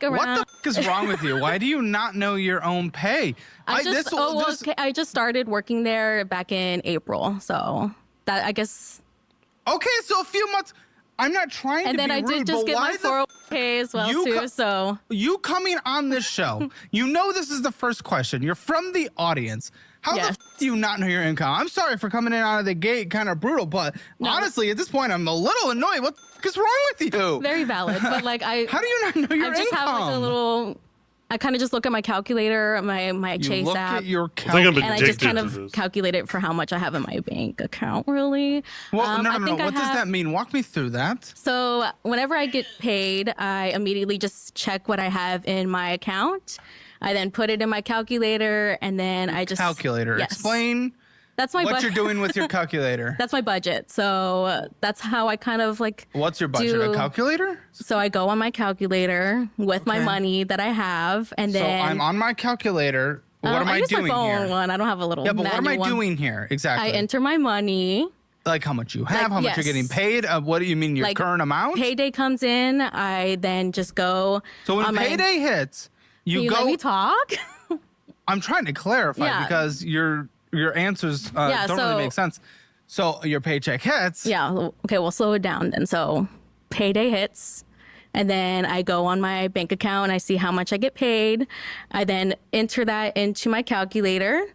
around. What the f is wrong with you? Why do you not know your own pay? I just started working there back in April, so that I guess. Okay, so a few months. I'm not trying and to be rude, And then I did just get my 401k as well too. So you coming on this show, you know this is the first question. You're from the audience. How the f do you not know your income? I'm sorry for coming in out of the gate kind of brutal, but honestly, at this point, I'm a little annoyed. What the f is wrong with you? Very valid, but like how do you not know your income? I just have like a little. I kind of just look at my calculator, my Chase look app, at your calculator, and I just kind of calculate it for how much I have in my bank account. Really? Well, no. What does that mean? Walk me through that. So whenever I get paid, I immediately just check what I have in my account. I then put it in my calculator, and then I just calculator. Yes. Explain. That's my what you're doing with your calculator. That's my budget. So that's how I kind of like. What's your budget? A calculator? So I go on my calculator with my money that I have, and then. So I'm on my calculator. What am I doing here? I use my phone one. I don't have a little. Yeah, but what am I one. doing here exactly? I enter my money. Like how much you have, how much you're getting paid. What do you mean your current amount? Payday comes in. I then just go. So when payday hits, you go. Let me talk. I'm trying to clarify because your answers don't really make sense. So your paycheck hits. Yeah. Okay. We'll slow it down then. So payday hits, and then I go on my bank account and I see how much I get paid. I then enter that into my calculator.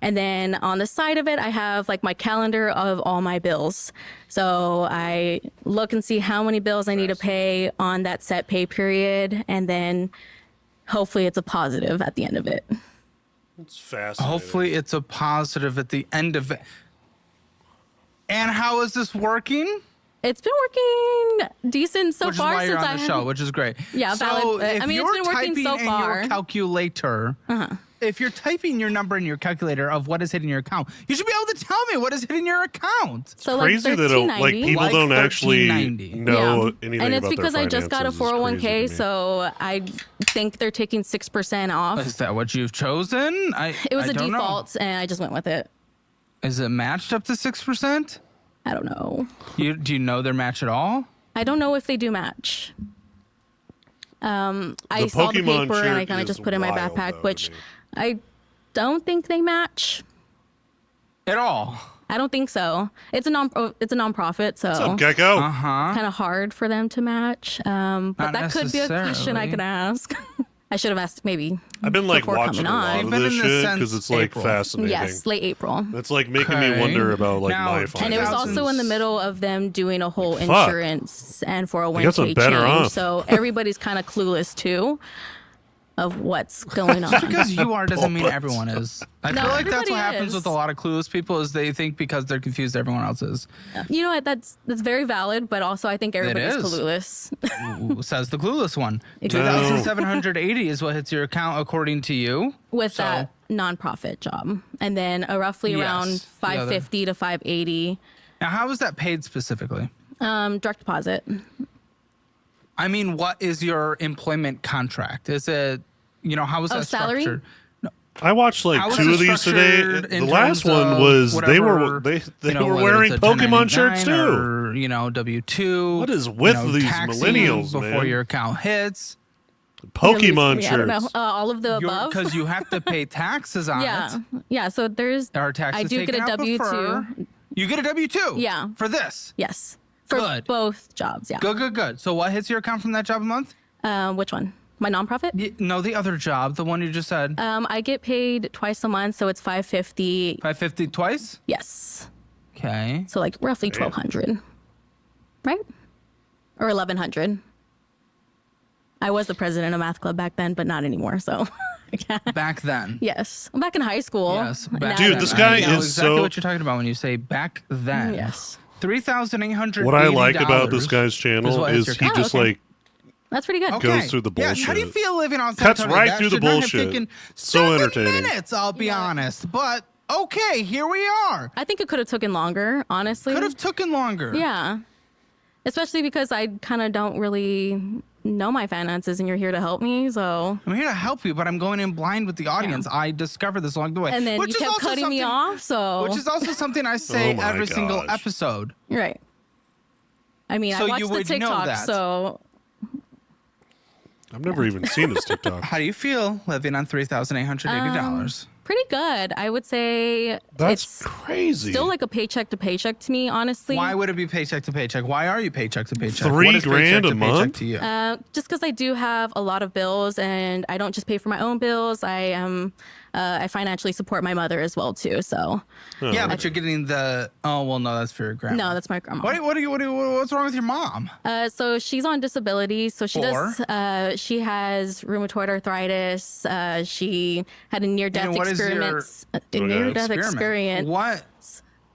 And then on the side of it, I have like my calendar of all my bills. So I look and see how many bills I need to pay on that set pay period. And then hopefully it's a positive at the end of it. It's fascinating. Hopefully it's a positive at the end of it. And how is this working? It's been working decent so far. Which is why you're on the show, which is great. Yeah, valid. I mean, it's been working so far. Your calculator, if you're typing your number in your calculator of what is hitting your account, you should be able to tell me what is hitting your account. So crazy that like people don't actually know anything and it's about because their I just got a 401k, so I think they're taking 6% off. Is that what you've chosen? It was a default, and I just went with it. Is it matched up to 6%? I don't know. Do you know their match at all? I don't know if they do match. I saw the paper and I kind of just put it in my backpack, which I don't think they match at all. I don't think so. It's a nonprofit, so what's up, Gecko? Kind of hard for them to match. But that could be a question I could ask. I should have asked maybe. I've been like watching a lot of this shit because it's like April. fascinating. Yes, late April. That's like making me wonder about like my finances. And it was also in the middle of them doing a whole insurance and 401k change. So everybody's kind of clueless too of what's going on. Just because you are doesn't mean everyone is. I feel like that's what happens is. with a lot of clueless people is they think because they're confused everyone else is. You know what? That's very valid, but also I think everybody's clueless. Says the clueless one. Exactly. 2,780 is what hits your account according to you. With that nonprofit job. And then roughly around 550 to 580. Now, how is that paid specifically? Direct deposit. I mean, what is your employment contract? Is it, how is that salary? structured? No. I watched like 2 of these today. The last one was they were wearing Pokemon shirts too. Or, W-2. What is with these millennials, before man? your account hits? Pokemon shirts. I don't know. All of the above. Because you have to pay taxes on it. Yeah. So there's. Are taxes I do get a W-2. You get a W-2? Yeah. For this? Yes. For both jobs, yeah. Good. So what hits your account from that job a month? Which one? My nonprofit? No, the other job, the one you just said. I get paid twice a month, so it's $550. $550 twice? Yes. Okay. So like roughly $1,200, right? Or $1,100. I was the president of math club back then, but not anymore. So. Back then. Yes. I'm back in high school. Yes. Dude, this guy is exactly what you're talking about when you say back then. Yes. $3,800. What I like about this guy's channel is he just like that's pretty good. Goes through the bullshit. Yeah, how do you feel living on Cuts San Antonio? right through the bullshit. So entertaining. Minutes, I'll be honest, but okay, here we are. I think it could have taken longer, honestly. Could have taken longer. Yeah, especially because I kind of don't really know my finances, and you're here to help me. So I'm here to help you, but I'm going in blind with the audience. Yeah. I discovered this along the way, and then you kept cutting me off. So which is also something I say every single episode. Right. I mean, I watched the TikTok, so I've never even seen his TikTok. How do you feel living on $3,880? Pretty good. I would say that's it's crazy. Still like a paycheck to paycheck to me, honestly. Why would it be paycheck to paycheck? Why are you paycheck to paycheck? $3,000 a month to you? Just because I do have a lot of bills, and I don't just pay for my own bills. I financially support my mother as well too. So yeah, but you're getting the no, that's for your grandma. No, that's my grandma. What's wrong with your mom? So she's on disability. So she does. She has rheumatoid arthritis. She had a near-death experience. What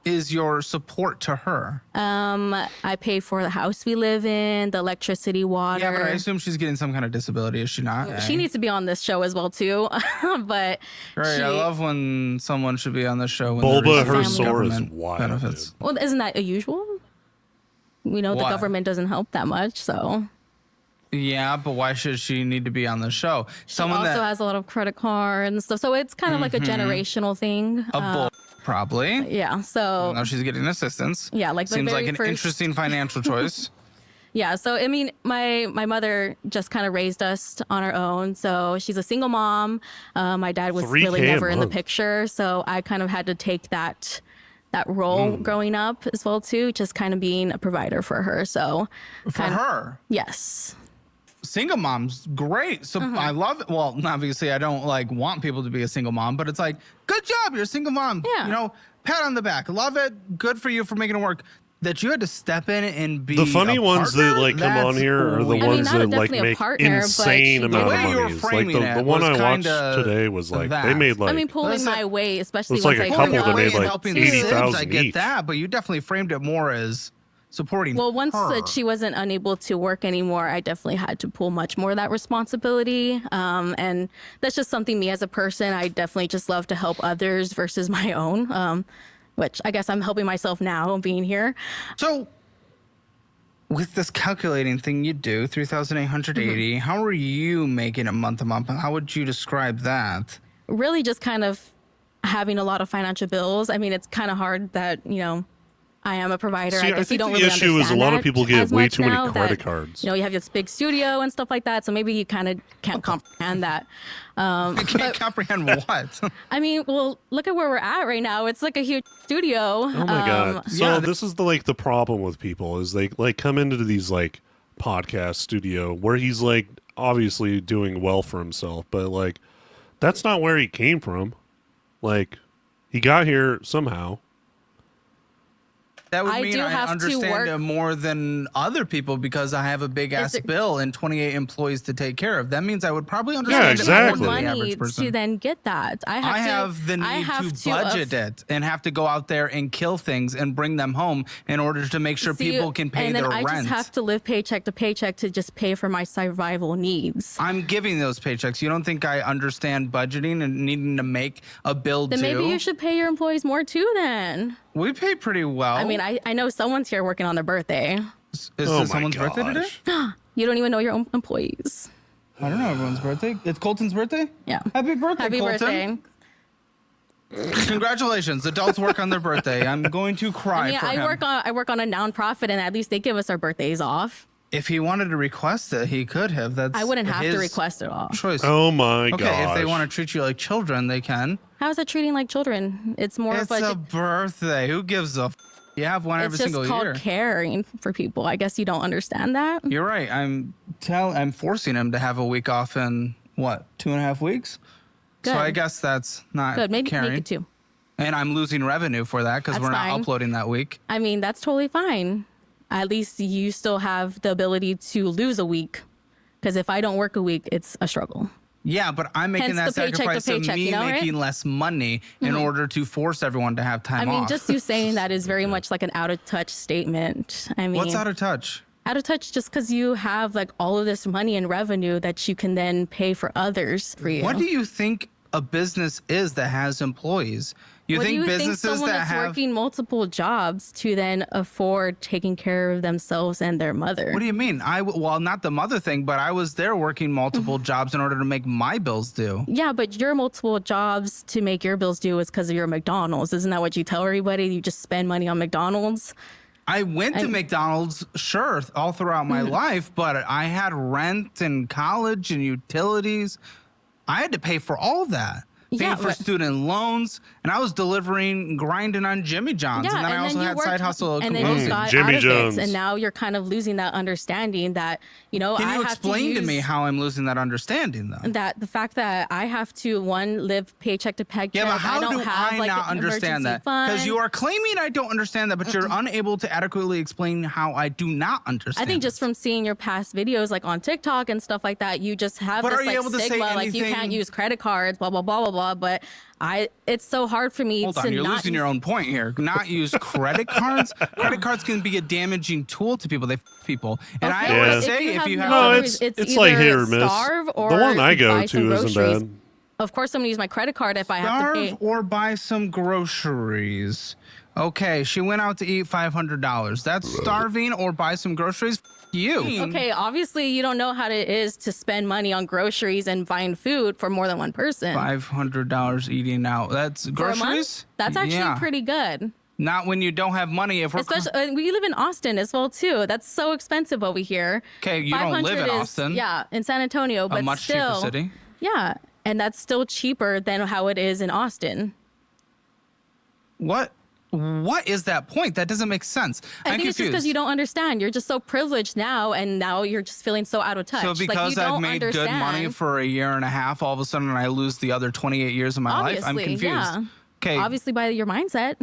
is your support to her? I pay for the house we live in, the electricity, water. Yeah, but I assume she's getting some kind of disability, is she not? She needs to be on this show as well too. But right, I love when someone should be on the show. When Bulbasaur is wild. Benefits. Well, isn't that usual? We know the government doesn't help that much, so. Yeah, but why should she need to be on the show? Someone also has a lot of credit cards and stuff, so it's kind of like a generational thing. Probably. Yeah, so. Now she's getting assistance. Yeah, like seems like an interesting financial choice. Yeah, so I mean, my mother just kind of raised us on her own. So she's a single mom. My dad was really never in the picture, so I kind of had to take that role growing up as well too, just kind of being a provider for her. So for her, yes. Single mom's great. So I love it. Well, obviously I don't want people to be a single mom, but it's like, good job, you're a single mom. Yeah. Pat on the back. Love it. Good for you for making it work. That you had to step in and be the funny ones that come on here are the ones that make partner, insane amount of money. Like the one I watched today was like they made pulling my weight, especially it's like a couple that made like 80,000 I get each. that, but you definitely framed it more as supporting. Well, once her. that she wasn't unable to work anymore, I definitely had to pull much more of that responsibility. And that's just something me as a person, I definitely just love to help others versus my own. Which I guess I'm helping myself now being here. So with this calculating thing you do, 3,880, how are you making it month to month? How would you describe that? Really just kind of having a lot of financial bills. I mean, it's kind of hard that, I am a provider. See, I guess you don't the really issue is a lot of people get way too many credit that, cards. You have this big studio and stuff like that, so maybe you kind of can't comprehend that. I can't comprehend what? I mean, well, look at where we're at right now. It's like a huge studio. Oh my god! So this is the problem with people is they come into these podcast studio where he's obviously doing well for himself, but that's not where he came from. He got here somehow. That would mean I understand it more than other people because I have a big ass bill and 28 employees to take care of. That means I would probably understand it more than the average person. To then get that. I have the need to budget it and have to go out there and kill things and bring them home in order to make sure people can pay their rent. And then I just have to live paycheck to paycheck to just pay for my survival needs. I'm giving those paychecks. You don't think I understand budgeting and needing to make a bill Then maybe you should pay your employees more too then. We pay pretty well. I mean, I know someone's here working on their birthday. Is this someone's birthday today? You don't even know your own employees. I don't know everyone's birthday. It's Colton's birthday? Yeah. Happy birthday, Happy Colton. birthday. Congratulations. Adults work on their birthday. I'm going to cry for him. I work on a nonprofit, and at least they give us our birthdays off. If he wanted to request it, he could have. I wouldn't have to request it off. Choice. Oh my god. Okay, if they want to treat you like children, they can. How is it treating like children? It's more of a birthday. Who gives a You have one every single year. It's just called caring for people. I guess you don't understand that. You're right. I'm forcing him to have a week off in, 2.5 weeks? Good. So I guess that's not good. Maybe caring. make it 2. And I'm losing revenue for that because we're not uploading that week. I mean, that's totally fine. At least you still have the ability to lose a week. Because if I don't work a week, it's a struggle. Yeah, but I'm making that sacrifice of me making less money in order to force everyone to have time off. I mean, just you saying that is very much like an out of touch statement. I mean, what's out of touch? Out of touch just because you have all of this money and revenue that you can then pay for others for you. What do you think a business is that has employees? You think businesses that have working multiple jobs to then afford taking care of themselves and their mother? What do you mean? Well, not the mother thing, but I was there working multiple jobs in order to make my bills due. Yeah, but your multiple jobs to make your bills due is because of your McDonald's. Isn't that what you tell everybody? You just spend money on McDonald's? I went to McDonald's, sure, all throughout my life, but I had rent and college and utilities. I had to pay for all that. Paying for student loans, and I was grinding on Jimmy John's, and then I also had side hustle. And then you got Jimmy out of John's. it, and now you're kind of losing that understanding that, you know, Can you explain to me how I'm losing that understanding, though? that the fact that I have to, one, live paycheck to paycheck. Yeah, but how do I like, not understand that? Because you are claiming I don't understand that, but you're unable to adequately explain how I do not understand. I think just from seeing your past videos, like on TikTok and stuff like that, you just have But this are you like able to say stigma, like you anything- can't use credit cards, blah blah blah blah blah. But it's so hard for me Hold to on, you're not losing your own point here. Not use credit cards. Credit cards can be a damaging tool to people. They people. And I Okay, always but say if you have No, boundaries, it's like either hit or miss. starve or The one I go buy some to isn't groceries. bad. Of course, I'm gonna use my credit card if I have to starve pay. or buy some groceries. Okay, she went out to eat $500. That's starving or buy some groceries. You. Okay, obviously you don't know how it is to spend money on groceries and buying food for more than one person. $500 eating out. That's For a groceries? month? That's actually pretty good. Not when you don't have money. If we're Especially we live in Austin as well too. That's so expensive over here. Okay, you don't live in Austin. Yeah, in San Antonio, but a much still, cheaper city. Yeah, and that's still cheaper than how it is in Austin. What is that point? That doesn't make sense. I I'm think it's just because confused. you don't understand. You're just so privileged now, and now you're just feeling so out of touch. So Like, you because I've don't made good understand. money for a year and a half, all of a sudden I lose the other 28 years of my life? I'm Obviously, confused. yeah. Okay, Obviously, by your mindset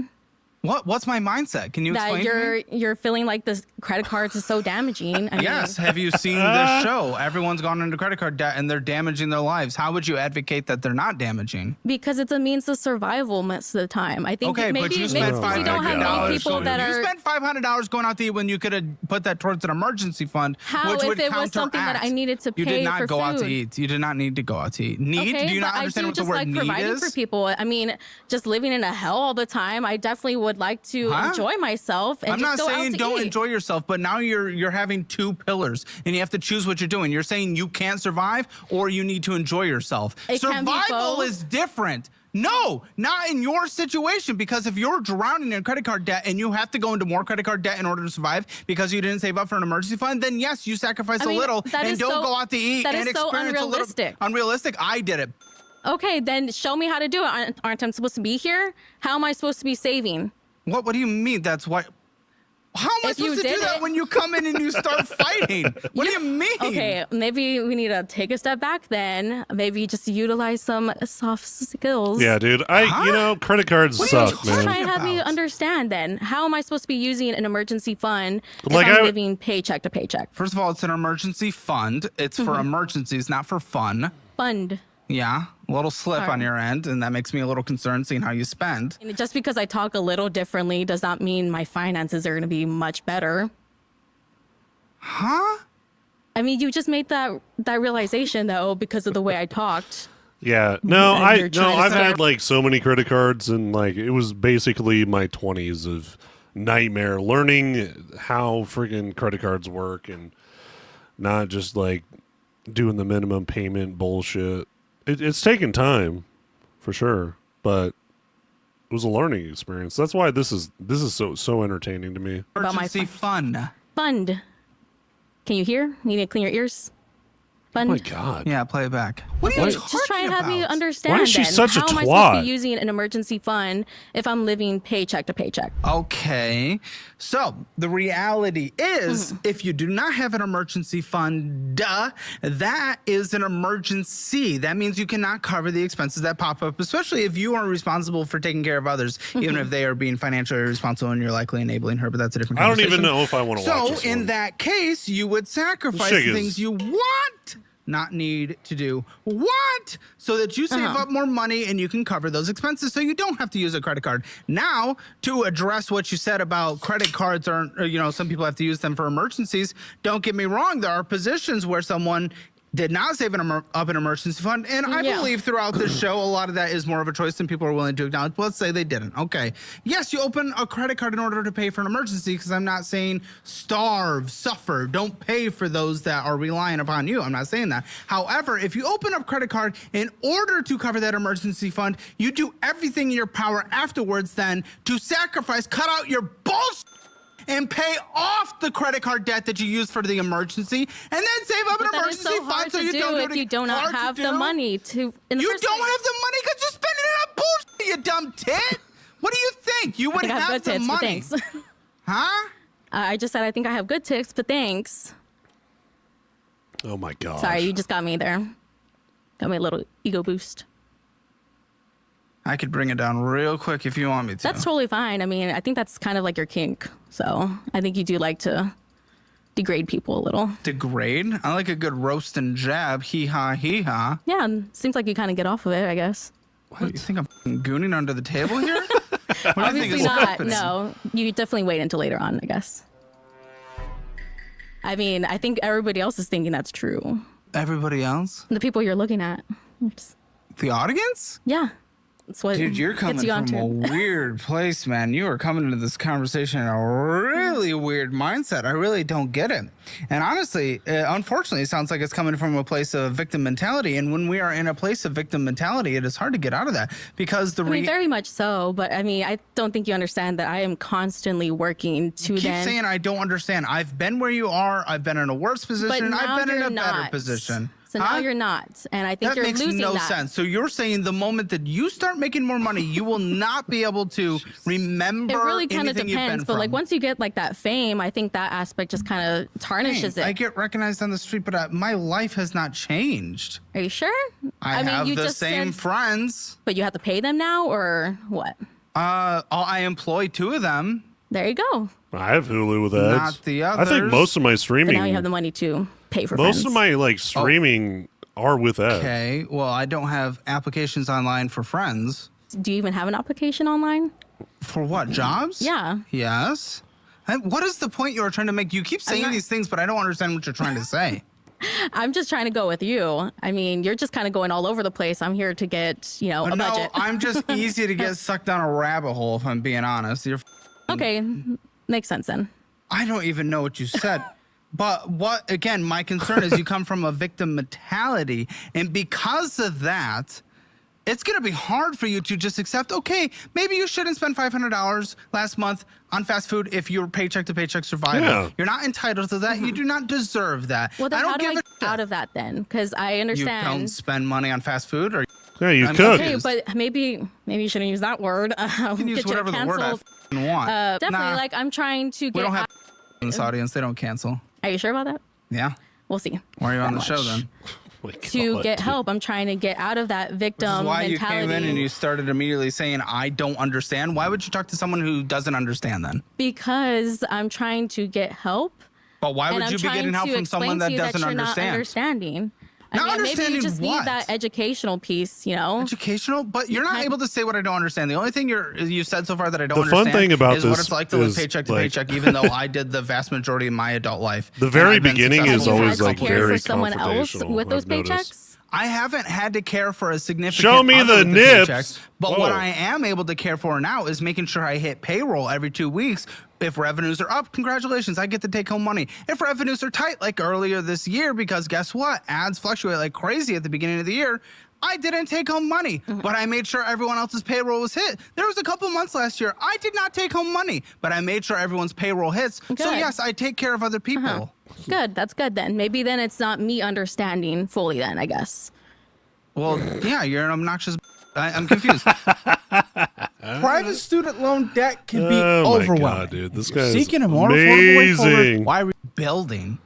what's my mindset? Can you that explain to me? you're feeling like this credit cards is so damaging. I mean, Yes. Have you seen this show? Everyone's gone into credit card debt and they're damaging their lives. How would you advocate that they're not damaging? because it's a means of survival most of the time. I think Okay, maybe but you maybe spent because you don't have $500 many people that you are. spent $500 going out to eat when you could have put that towards an emergency fund, How which if would it was something that counteract. I needed to You did pay not for go out to food? eat. You did not need to go out to eat. Need? Okay, do you not but understand I what do the just word like need providing is? for people. I mean, just living in a hell all the time. I definitely would like to enjoy myself and I'm just not go saying out to don't eat. enjoy yourself, but now you're having two pillars and you have to choose what you're doing. You're saying you can't survive or you need to enjoy yourself. It can be Survival both. is different. No, not in your situation, because if you're drowning in credit card debt and you have to go into more credit card debt in order to survive because you didn't save up for an emergency fund, then yes, you sacrifice I mean, a little that and is don't so- go out to eat that and is so experience a little unrealistic. unrealistic. I did it. Okay, then show me how to do it. Aren't I supposed to be here? How am I supposed to be saving? What do you mean? That's why. How am I If you supposed to do did that it- when you come in and you start fighting? What do you mean? Okay, maybe we need to take a step back then. Maybe just utilize some soft skills. Yeah, dude. You know, credit cards What are you suck, talking man. Try and have me about? understand then. How am I supposed to be using an emergency fund if Like, I'm living paycheck to paycheck? First of all, it's an emergency fund. It's for emergencies, not for fun. Fund. Yeah, a little slip on Sorry. your end, and that makes me a little concerned seeing how you spend. And just because I talk a little differently does not mean my finances are going to be much better. Huh? I mean, you just made that realization though because of the way I talked. Yeah. No, And you're trying to I've say- had like so many credit cards, and like it was basically my 20s of nightmare learning how freaking credit cards work and not just like doing the minimum payment bullshit. It's taken time for sure, but it was a learning experience. That's why this is so entertaining to me. About my Emergency fun. Fund. Can you hear? You need to clean your ears. Oh Fund. my god. Yeah, play it back. What are you talking Just try and have me about? understand. Why is she then. such a How am I supposed to twat? be using an emergency fund if I'm living paycheck to paycheck? Okay, so the reality is, Mm-hmm. if you do not have an emergency fund, that is an emergency. That means you cannot cover the expenses that pop up, especially if you are responsible for taking care of others, even Mm-hmm. if they are being financially irresponsible and you're likely enabling her. But that's a different I don't conversation. even know if I want to watch So this in one. that case, you would sacrifice Shig the is- things you want, not need to do. What? So that you save up more money and you can cover those expenses so you don't have to use a credit card. Now, to address what you said about credit cards aren't, some people have to use them for emergencies. Don't get me wrong. There are positions where someone did not save up an emergency fund. And I Yeah. believe throughout the show, a lot of that is more of a choice than people are willing to acknowledge. But let's say they didn't. Okay. Yes, you open a credit card in order to pay for an emergency, because I'm not saying starve, suffer, don't pay for those that are relying upon you. I'm not saying that. However, if you open up credit card in order to cover that emergency fund, you do everything in your power afterwards then to sacrifice, cut out your bullshit and pay off the credit card debt that you used for the emergency, and then save up an That is emergency so hard fund so to you do don't do if it. you do not Hard to have the do? money to. In the You first don't place. have the money because you're spending it on bullshit, you dumb tit. What do you think? You would I think I have have good the tits, but money. thanks. Huh? I just said I think I have good tips, but thanks. Oh my god. Sorry, you just got me there. Got me a little ego boost. I could bring it down real quick if you want me to. That's totally fine. I mean, I think that's kind of like your kink. So I think you do like to degrade people a little. Degrade? I like a good roast and jab. Hee ha, hee ha. Yeah, seems like you kind of get off of it, I guess. What, you think I'm f***ing gooning under the table here? What do you think Obviously is not. happening? No, you definitely wait until later on, I guess. I mean, I think everybody else is thinking that's true. Everybody else? The people you're looking at. The audience? Yeah. That's what Dude, you're coming gets you from onto. a weird place, man. You are coming into this conversation in a really weird mindset. I really don't get it. And honestly, unfortunately, it sounds like it's coming from a place of victim mentality. And when we are in a place of victim mentality, it is hard to get out of that because I mean, very much so. But I mean, I don't think you understand that I am constantly working to keep then. saying I don't understand. I've been where you are. I've been in a worse position. But And now I've been in you're a better not. position. So Huh? now you're not, and I think That you're makes losing no that. sense. So you're saying the moment that you start making more money, you will not be able to remember It really kind of anything you've been depends, but like from. once you get like that fame, I think that aspect just kind of tarnishes Hey, it. I get recognized on the street, but my life has not changed. Are you sure? I mean, have you the just same said, friends. but you have to pay them now, or what? I employ 2 of them. There you go. I have Hulu with ads. Not the I think others. most of my So streaming, now you have the money to pay for most friends. of my like streaming are with ads. Okay, well, I don't have applications online for friends. Do you even have an application online? For what, jobs? Yeah. Yes. And what is the point you are trying to make? You keep saying not- these things, but I don't understand what you're trying to say. I'm just trying to go with you. I mean, you're just kind of going all over the place. I'm here to get, a No, budget. I'm just easy to get sucked down a rabbit hole, if I'm being honest. Okay, makes sense then. I don't even know what you said. But again, my concern is you come from a victim mentality. And because of that, it's going to be hard for you to just accept, okay, maybe you shouldn't spend $500 last month on fast food if you're paycheck to paycheck survival. Yeah. You're not entitled to that. You do not deserve that. Well, then I don't how do give I a get out of that then? Because I You understand. don't spend money on fast food, or Yeah, you I'm cook. Okay, confused. but maybe you shouldn't use that word. you can use Get you whatever the word I canceled. f***ing want. Definitely, Nah, like I'm trying to we get. don't have in this audience. They don't cancel. Are you sure about that? Yeah. We'll see. Why are you on That the show much. then? My To God, get dude. help, I'm trying to get out of that This victim is why you mentality. came in and you started immediately saying, I don't understand. Why would you talk to someone who doesn't understand then? Because I'm trying to get help. But why And would I'm you be trying getting help to from someone explain that to you doesn't you're understand? Not understanding. Not maybe understanding you just what? need that educational piece, Educational, but you're not can't- able to say what I don't understand. The only thing you said so far that I don't The fun understand thing about is what this it's like to live is, paycheck to like- paycheck, even though I did the vast majority of my adult life. The And very I've been beginning is successful Have you always had to like care very for someone else confrontational, with those I've noticed. paychecks? I haven't had to care for a significant Show me other the with nips. paychecks, but Whoa. what I am able to care for now is making sure I hit payroll every 2 weeks. If revenues are up, congratulations, I get to take home money. If revenues are tight, like earlier this year, because guess what? Ads fluctuate like crazy at the beginning of the year. I didn't take home money, but I made sure everyone else's payroll was hit. There was a couple months last year I did not take home money, but I made sure everyone's payroll hits. So Good. yes, I take care of other people. Good. That's good then. Maybe then it's not me understanding fully then, I guess. Well, yeah, you're an obnoxious. I'm confused. Private student loan debt can be Oh my overwhelming. God, dude, this guy is Seeking a more affordable way forward. amazing. Why building?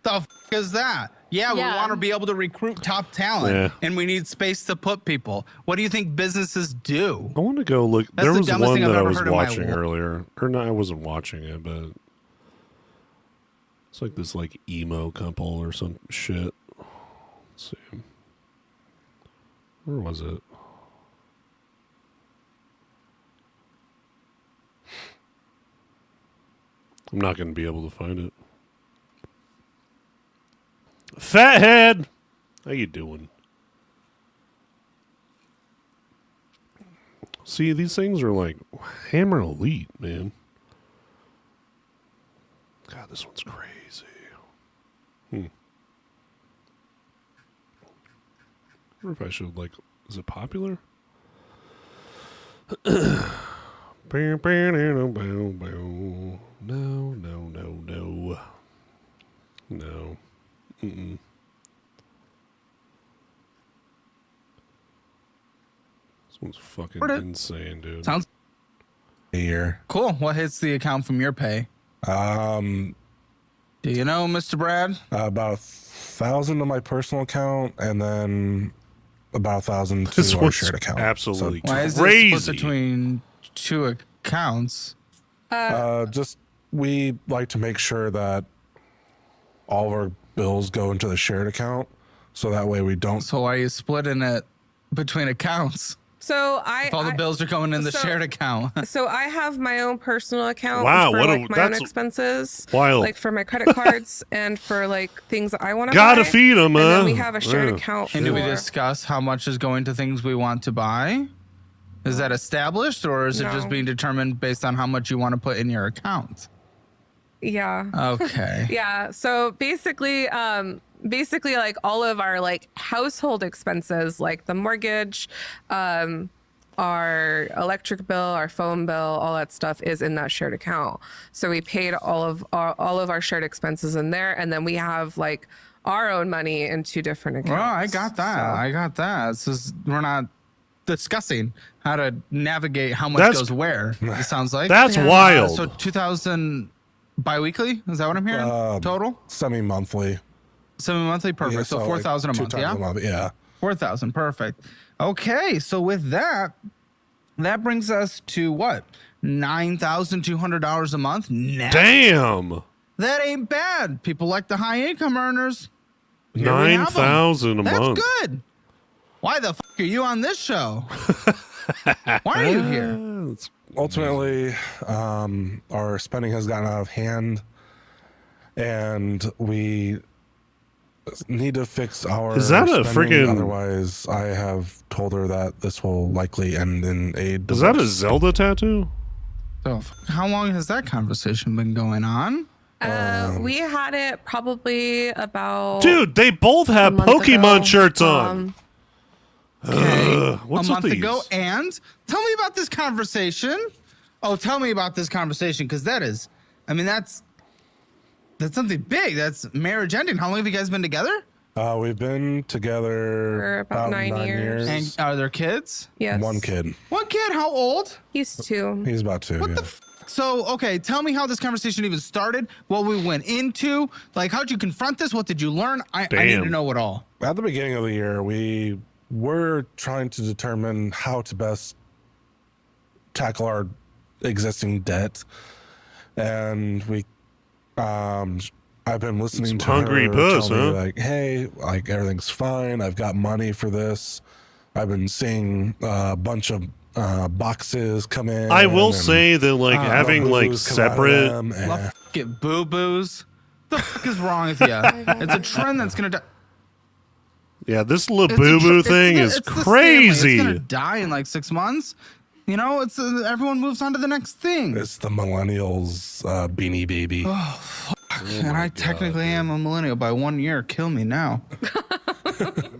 The f- is that? Yeah, we Yeah. want to be able to recruit top talent, Yeah. and we need space to put people. What do you think businesses do? I want to go look. That's There the was dumbest one thing I've that I ever was heard in my watching life. earlier, or no, I wasn't watching it, but it's like this like emo couple or some shit. Let's see, where was it? I'm not going to be able to find it. Fathead, how you doing? See, these things are like Hammer Elite, man. God, this one's crazy. I wonder if I should, like, is it popular? No. Mm-mm. This one's fucking insane, dude. Sounds A year. cool. What hits the account from your pay? Do you know, Mr. Brad? About 1,000 to my personal account, and then about 1,000 This to our one's shared account. absolutely Why is crazy. this split between two accounts? Just we like to make sure that all of our bills go into the shared account, so that way we don't. So why are you splitting it between accounts? So If all the bills are going in the shared account. So I have my own personal account Wow, for what a- like my own that's expenses, wild. like for my credit cards and for like things that I want to Gotta buy. feed 'em, And huh? then we have a shared Yeah. account. And do we for- discuss how much is going to things we want to buy? Is that established, or is it just No. being determined based on how much you want to put in your account? Yeah. Okay. Yeah. So basically, like all of our like household expenses, like the mortgage, our electric bill, our phone bill, all that stuff is in that shared account. So we paid all of our shared expenses in there, and then we have like our own money in two different accounts. Well, I got that. So- I got that. It's just, we're not discussing how to navigate how much That's- goes where. It sounds like That's wild. So 2,000 biweekly. Is that what I'm hearing? Total Semi-monthly. semi-monthly. Perfect. Yeah, so like 4,000 a 2 month. times Yeah. a month, yeah. 4,000. Perfect. Okay. So with that, that brings us to what? $9,200 a month net. Damn. That ain't bad. People like the high income earners. Here we have 'em. 9,000 a That's month. good. Why the fuck are you on this show? Why are you here? Ultimately, our spending has gotten out of hand, and we need to fix our Is that a spending. friggin- Otherwise, I have told her that this will likely end in a divorce. Is that a Zelda tattoo? So, how long has that conversation been going on? We had it probably about Dude, they both have a month Pokemon ago. shirts on. Okay, what's a with month ago. these? And tell me about this conversation. Oh, tell me about this conversation, because that is, I mean, that's something big. That's marriage ending. How long have you guys been together? We've been together For about 9 years. And are there kids? yes. One kid. One kid. How old? He's 2. He's about 2. What yeah. the? So, okay, tell me how this conversation even started. What we went into. Like, how'd you confront this? What did you learn? I need to Damn. know it all. At the beginning of the year, we were trying to determine how to best tackle our existing debt, and we, I've been listening Some to hungry her puss, tell me, huh? like, hey, like everything's fine. I've got money for this. I've been seeing a bunch of boxes come in. I will and say that like having like boo-boos come out of separate them, and- Love get boo-boos. The fuck is wrong with you? It's a trend that's gonna die. Yeah, this little It's a boo boo tr- thing it's is the family. crazy. It's gonna die in like 6 months. You know, it's everyone moves on to the next thing. It's the millennials beanie baby. And I technically am a millennial by 1 year. Kill me now.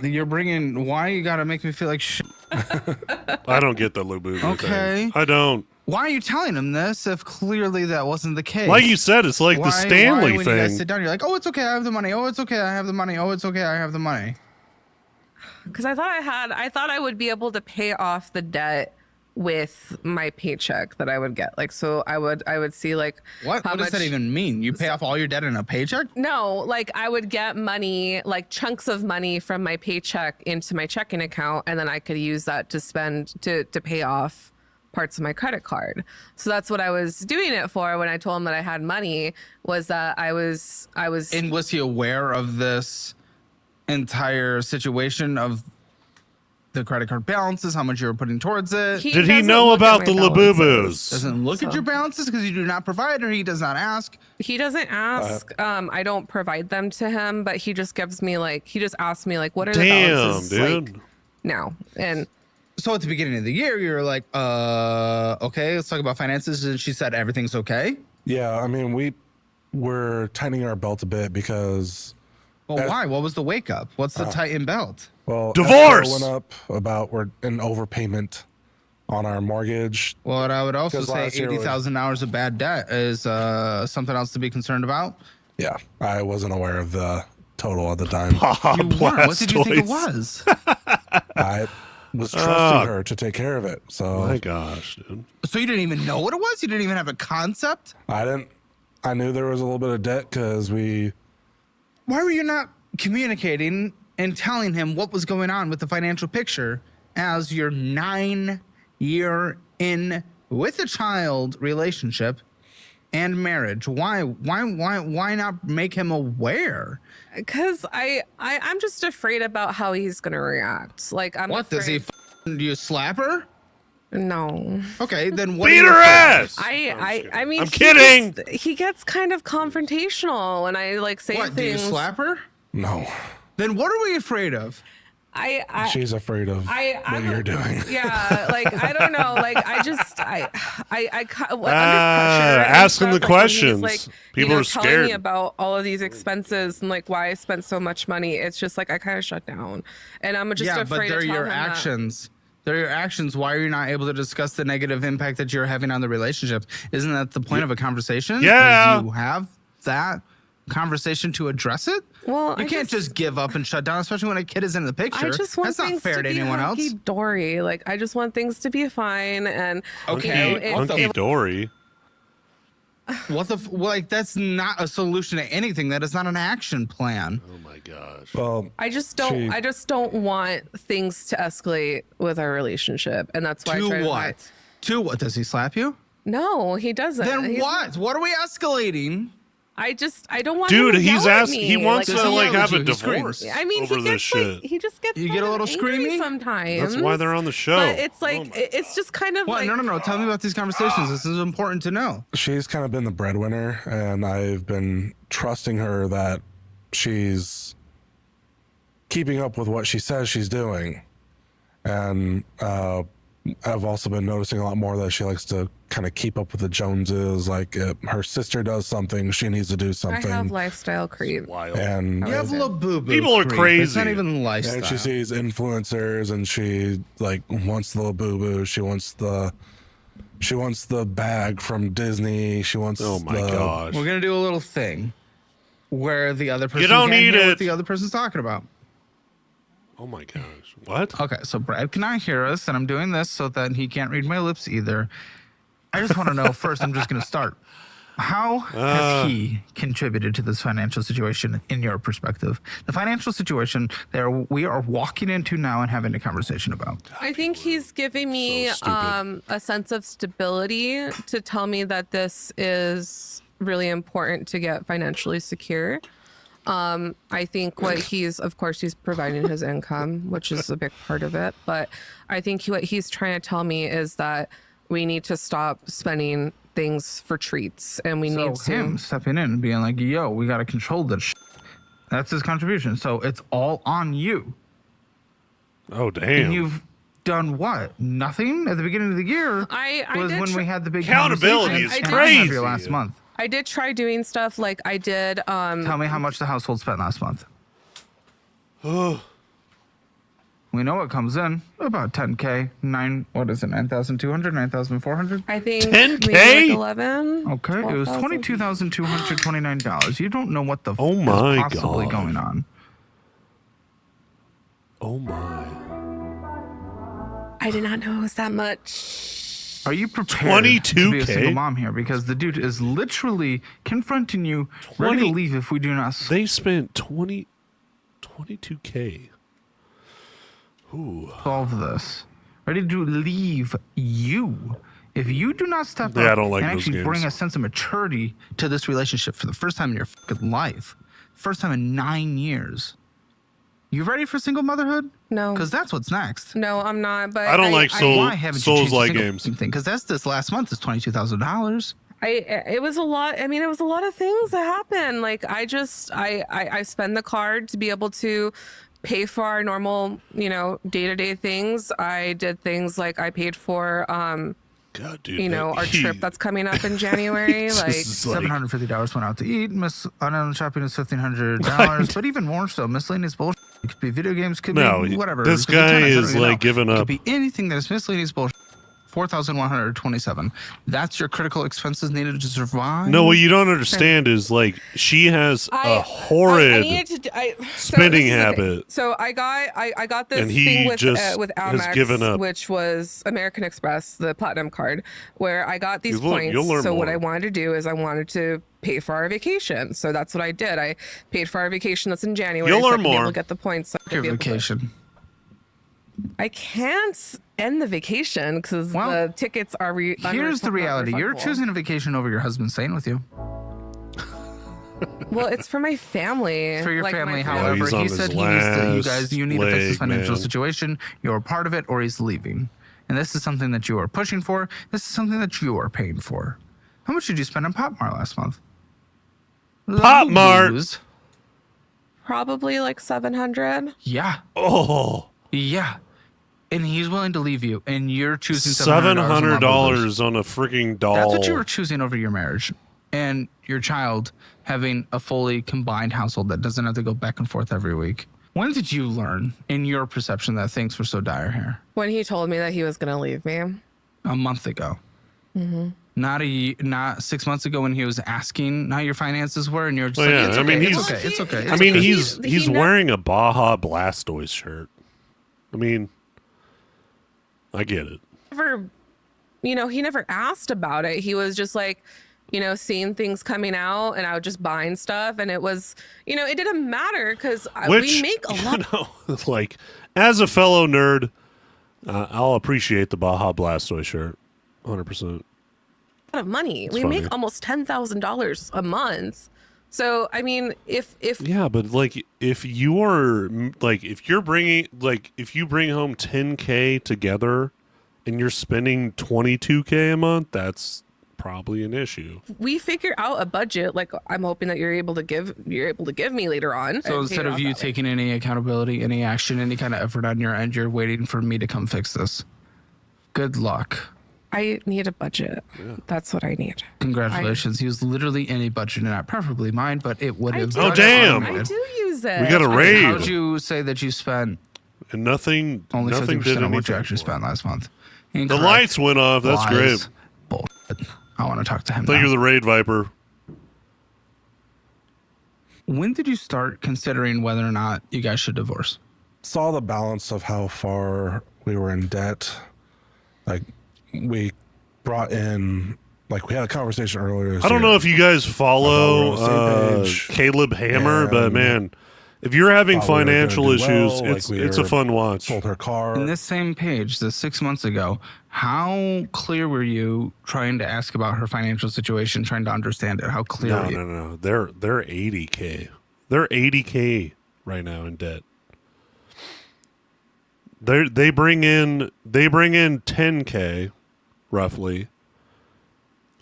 You're bringing. Why you gotta make me feel like shit? I don't get the little boo boo Okay. thing. I don't. Why are you telling him this if clearly that wasn't the case? Like you said, it's like the Stanley when you guys thing. sit down, you're like, oh, it's okay, I have the money. Oh, it's okay, I have the money. Oh, it's okay, I have the money. Because I thought I would be able to pay off the debt with my paycheck that I would get. Like, so I would see like What? how What does much. that even mean? You pay off all your debt in a paycheck? No, like I would get money, like chunks of money from my paycheck into my checking account, and then I could use that to spend to pay off parts of my credit card. So that's what I was doing it for when I told him that I had money, was that I was And was he aware of this entire situation of the credit card balances, how much you were putting towards it? Did he doesn't know look at about my the balances. Labubu's? Doesn't look at So- your balances because you do not provide, or he does not ask. He doesn't ask. I don't provide them to him, but he just gives me like, he just asks me like, what are the Damn, balances dude. like now? And So at the beginning of the year, you're like, okay, let's talk about finances. And she said everything's okay. Yeah, I mean, we're tightening our belt a bit because, Well, why? What was the wake up? What's the tighten belt? well, Divorce! escrow went up about we're in overpayment. on our mortgage. Well, I would also 'Cause say last year was- 80,000 hours of bad debt is something else to be concerned about. Yeah, I wasn't aware of the total at the time. You weren't. What did you think it was? I was trusting her to take care of it. So My gosh, dude. So you didn't even know what it was? You didn't even have a concept? I knew there was a little bit of debt because Why were you not communicating and telling him what was going on with the financial picture as your 9-year in with a child relationship and marriage? Why not make him aware? Because I'm just afraid about how he's gonna react. Like, I'm What does he? afraid- Do you slap her? No. Okay, then what? Beat are you her afraid of? ass! I mean, I'm kidding. He gets kind of confrontational when I like say What? Do you things. slap her? no, Then what are we afraid of? she's afraid of what you're doing. Yeah, like I don't know, like I just under pressure. Ask him the questions. People are telling me scared. about all of these expenses and like why I spent so much money. It's just like I kind of shut down, and I'm just Yeah, but afraid they're to tell your him that. actions. They're your actions. Why are you not able to discuss the negative impact that you're having on the relationship? Isn't that the point of a conversation? Yeah. Is you have that conversation to address it. Well, you I can't just give up and shut down, especially when a kid is in the picture. I just want That's not things fair to to be anyone else. hunky-dory. Like I just want things to be fine. And Okay. Hunky dory. What the like? That's not a solution to anything. That is not an action plan. Oh my gosh. Well, I just don't want things to escalate with our relationship, and that's why I try To to what? To what? Does he slap you? No, he doesn't. Then He's what? What are we escalating? I don't want Dude, him to he's yell at asking. me. He wants Does to he like yell at have a you? He screams. divorce. I mean, over he this gets shit. like he just gets. You kind get a of little angry screamy? sometimes. That's why they're on the show. But it's like Oh my- it's just kind of What? like No. Tell me about these conversations. This is important to know. she's kind of been the breadwinner, and I've been trusting her that she's keeping up with what she says she's doing. And I've also been noticing a lot more that she likes to kind of keep up with the Joneses. Like if her sister does something, she needs to do I something. have lifestyle creep. Wild. And You have Labubu. People are creep. It's not crazy. even lifestyle. and she sees influencers, and she like wants the little boo boo. She wants the bag from Disney. She wants. Oh my the, gosh. We're gonna do a little thing where the other person don't can't need hear it. what the other person's talking about. Oh my gosh. What? Okay, so Brad cannot hear us, and I'm doing this so that he can't read my lips either. I just want to know first. I'm just gonna start. How has he contributed to this financial situation in your perspective? The financial situation that we are walking into now and having a conversation about. I think he's giving me So stupid. a sense of stability to tell me that this is really important to get financially secure. I think what he's providing his income, which is a big part of it. But I think what he's trying to tell me is that we need to stop spending things for treats, and we need to. him stepping in and being like, "Yo, we got to control this." That's his contribution. So it's all on you. Oh And damn. you've done what? Nothing at the beginning of the year. I was did when tr- we had the big Accountability conversation is at the end of crazy. your last month. I did try doing stuff like I did. Tell me how much the household spent last month. We know what comes in about 10K. 9,200, 9,400. I think 10K? maybe like 11. Okay, it was 12,000. $22,229. You don't know what the Oh is my possibly God. going on. Oh my. I did not know it was that much. Are you prepared to be a 22K? single mom here? Because the dude is literally confronting you, ready to 20 leave if we do not They spent 22K. Ooh. solve this. Ready to leave you. If you do not step Yeah, I up don't like and those actually bring games. a sense of maturity to this relationship for the first time in your fucking life, first time in 9 years, you ready for single motherhood? No. Because that's what's next. No, I'm not. But I don't like soul- Why haven't you Souls changed the like single games. thing? Because that's this last month is $22,000. It was a lot. I mean, it was a lot of things that happened. Like I spend the card to be able to pay for our normal, day-to-day things. I did things like I paid for, God, dude. our trip that's coming up in January. This Like, is like- $750 went out to eat. Miscellaneous shopping is $1,500. But even more so, miscellaneous bullshit. It could be video games, could No, be whatever. this It could be guy tennis, I is, don't even like, know. giving It up. could be anything that is miscellaneous bullshit. $4,127. That's your critical expenses needed to survive? No, what you don't understand is like she has a horrid spending habit. So I got this And he thing with just Amex, has given up. which was American Express, the platinum card, where I got these You'll points. learn So what more. I wanted to do is I wanted to pay for our vacation. So that's what I did. I paid for our vacation. That's in January. You'll so I learn could be able more. to get the points. So I could Your be able to- vacation. I can't end the vacation because Well, the tickets are. Here's the reality. You're choosing a vacation over your husband staying with you. Well, it's for my family. For your like, my family, friends. however, he's on he his said he needs to, you guys, you need to fix his last financial leg, man. situation. You're a part of it or he's leaving. And this is something that you are pushing for. This is something that you are paying for. How much did you spend on Pop Mart last month? Pop Mart. Booze. Probably like 700. Yeah. Oh, Yeah. And he's willing to leave you, and you're choosing $700 on a freaking doll. That's what you were choosing over your marriage and your child having a fully combined household that doesn't have to go back and forth every week. When did you learn, in your perception, that things were so dire here? When he told me that he was going to leave me. A month ago. Mm-hmm. Not 6 months ago when he was asking how your finances were, and you're just Oh, like, yeah. it's I okay, mean, it's he's- okay, it's okay. I mean, okay. he's wearing a Baja Blastoise shirt. I mean, I get it. Never, he never asked about it. He was just like, seeing things coming out, and I was just buying stuff, and it was, it didn't matter because we make a lot. Like, as a fellow nerd, I'll appreciate the Baja Blastoise shirt, 100%. Of money. We funny. make almost $10,000 a month. So I mean, if Yeah, but like, if you are like, if you bring home 10K together, and you're spending 22K a month, that's probably an issue. we figure out a budget, like I'm hoping that you're able to give me later on. So instead of you taking any accountability, any action, any kind of effort on your end, you're waiting for me to come fix this. Good luck. I need a budget. That's what I need. Congratulations. He was literally in a budget, not preferably mine, but it would have. Oh, damn. I do use it. We got a How'd rave, you say that you spent and nothing only did 50% of what you anything actually for it. spent last month? The Incorrect. lights went off. That's Lies. great. Bullshit. I want to talk to him Thank now. you for the raid, Viper. When did you start considering whether or not you guys should divorce? Saw the balance of how far we were in debt. Like, we brought in, like, we had a conversation earlier. I don't know if you guys follow I thought we were on the same page. Caleb Hammer, but And man, if you're having thought we were gonna financial do issues, well, like we it's a were fun watch. sold her car. In this same page, the 6 months ago, how clear were you trying to ask about her financial situation, trying to understand it? How clear No, were you? no. They're 80K. They're 80K right now in debt. They bring in 10K roughly.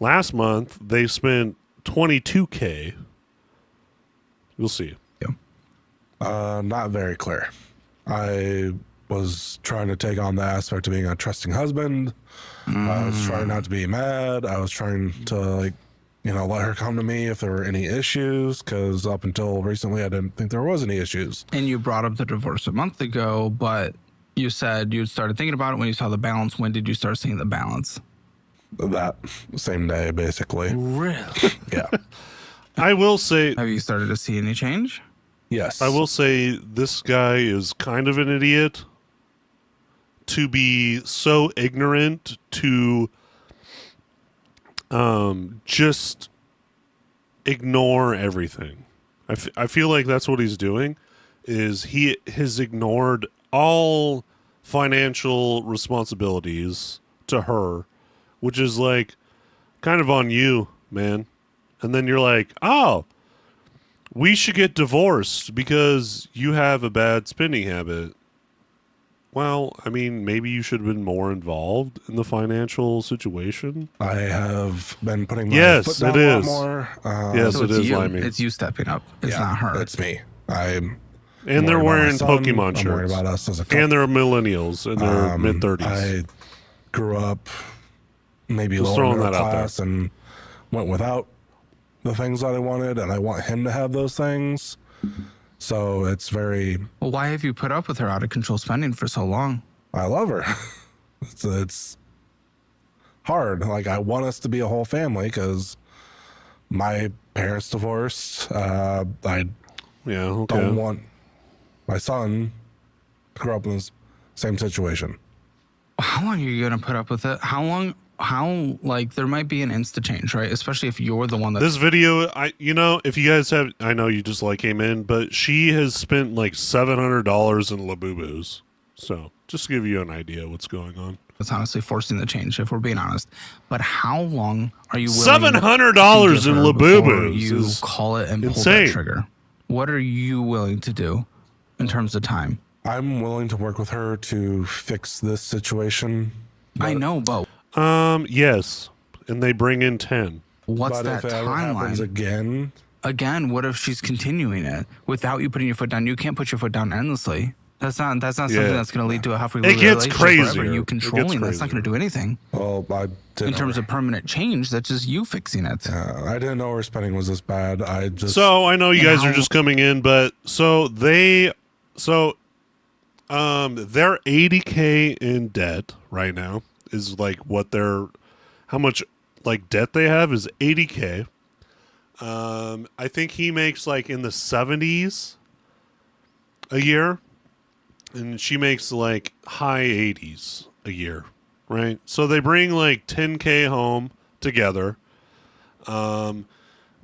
Last month they spent 22K. We'll see. Not very clear. I was trying to take on the aspect of being a trusting husband. I was trying not to be mad. I was trying to, like, let her come to me if there were any issues, because up until recently, I didn't think there was any issues. And you brought up the divorce a month ago, but you said you started thinking about it when you saw the balance. When did you start seeing the balance? That same day, basically. Really? Yeah. I will say Have you started to see any change? Yes. I will say this guy is kind of an idiot to be so ignorant to just ignore everything. I feel like that's what he's doing, is he has ignored all financial responsibilities to her, which is like kind of on you, man. And then you're like, oh, we should get divorced because you have a bad spending habit. Well, I mean, maybe you should have been more involved in the financial situation. I have been putting my Yes, foot down it a lot is. more. Yes, So it it's is you. Limey. It's you stepping up. It's Yeah, not her. It's me. I'm And they're worried about my wearing son. Pokemon I'm worried shirts. about us as a couple. And they're millennials in their mid-30s. I grew up maybe Just lower throwing middle that out there. class and went without the things that I wanted, and I want him to have those things. So it's very, Well, why have you put up with her out of control spending for so long? I love her. it's hard. Like, I want us to be a whole family because my parents divorced. I don't want my son to grow up in this same situation. How long are you going to put up with it? How like there might be an insta change, right? Especially if you're the one that this video, if you guys have, I know you just like came in, but she has spent like $700 in Labubus. So just to give you an idea what's going on. It's honestly forcing the change, if we're being honest. But how long are you willing $700 in Labubus? You call it and pull that trigger. What are you willing to do in terms of time? I'm willing to work with her to fix this situation. I know, but yes, and they bring in 10. What's but that if it ever happens timeline? Again, what if she's continuing it without you putting your foot down? You can't put your foot down endlessly. That's not something that's going to lead to a healthy relationship forever. You controlling that's not going to do anything. Well, in terms of permanent change, that's just you fixing it. I didn't know her spending was this bad. So I know you guys are just coming in, but they're $80K in debt right now. Is like how much like debt they have is $80K. I think he makes like in the 70s a year, and she makes like high 80s a year, right? So they bring like 10K home together.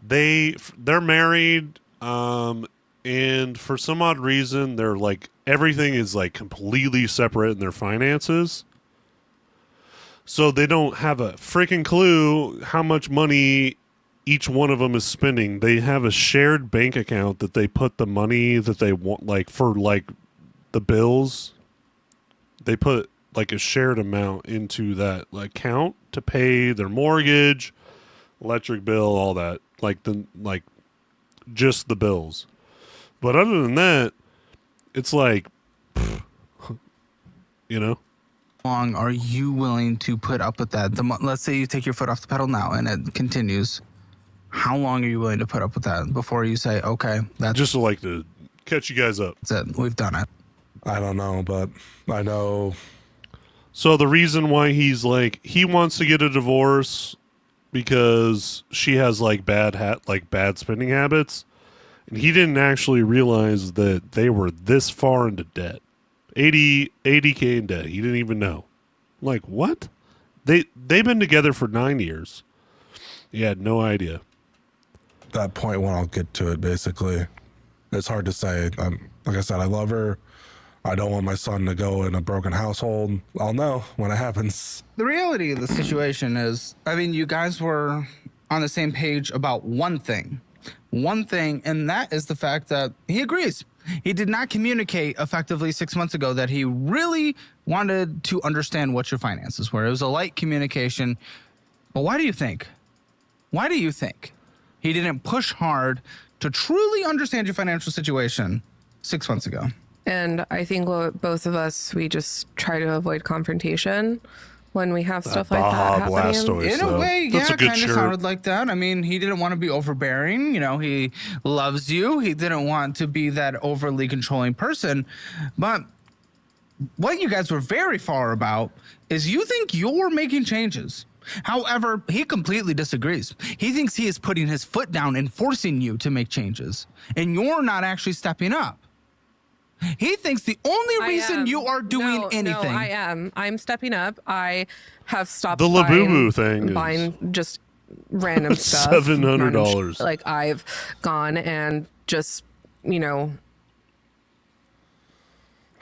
They're married, and for some odd reason, they're like everything is like completely separate in their finances. So they don't have a freaking clue how much money each one of them is spending. They have a shared bank account that they put the money that they want, like for like the bills. They put like a shared amount into that account to pay their mortgage, electric bill, all that. Like just the bills. But other than that, it's like, How long are you willing to put up with that? Let's say you take your foot off the pedal now and it continues. How long are you willing to put up with that before you say, okay, that's just like to catch you guys up. That's it. We've done it. I don't know, but I know. So the reason why he's like, he wants to get a divorce because she has like bad spending habits. And he didn't actually realize that they were this far into debt. 80K in debt. He didn't even know. I'm like, what? They've been together for 9 years. He had no idea. That point when I'll get to it, basically. It's hard to say. Like I said, I love her. I don't want my son to go in a broken household. I'll know when it happens. The reality of the situation is, you guys were on the same page about one thing, and that is the fact that he agrees. He did not communicate effectively 6 months ago that he really wanted to understand what your finances were. It was a light communication. But why do you think? He didn't push hard to truly understand your financial situation 6 months ago? And I think both of us, we just try to avoid confrontation when we have stuff like that happening. In a way, yeah, it kind of sounded like that. He didn't want to be overbearing. He loves you. He didn't want to be that overly controlling person. But what you guys were very far about is you think you're making changes. However, he completely disagrees. He thinks he is putting his foot down and forcing you to make changes, and you're not actually stepping up. He thinks the only reason you are doing anything. No, I am. I'm stepping up. I have stopped the Labubu thing buying just random stuff. $700. Like I've gone and just, I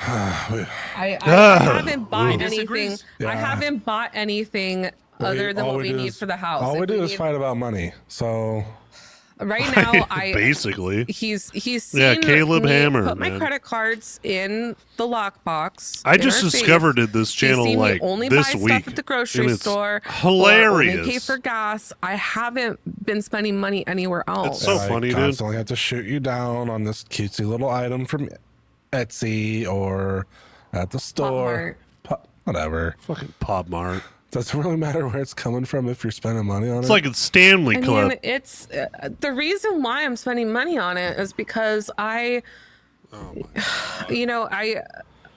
haven't bought anything. Yeah. I haven't bought anything other than what we need for the house. All we do is fight about money. So right now, basically he's seen Caleb me Hammer put my credit cards in the lockbox. I just discovered this channel like only this buy week stuff at the grocery store. Hilarious. Only pay for gas. I haven't been spending money anywhere else. It's so funny, dude. I constantly have to shoot you down on this cutesy little item from Etsy or at the store. Whatever. Fucking Pop Mart. Doesn't really matter where it's coming from if you're spending money on it. It's like a Stanley Club. It's the reason why I'm spending money on it is because I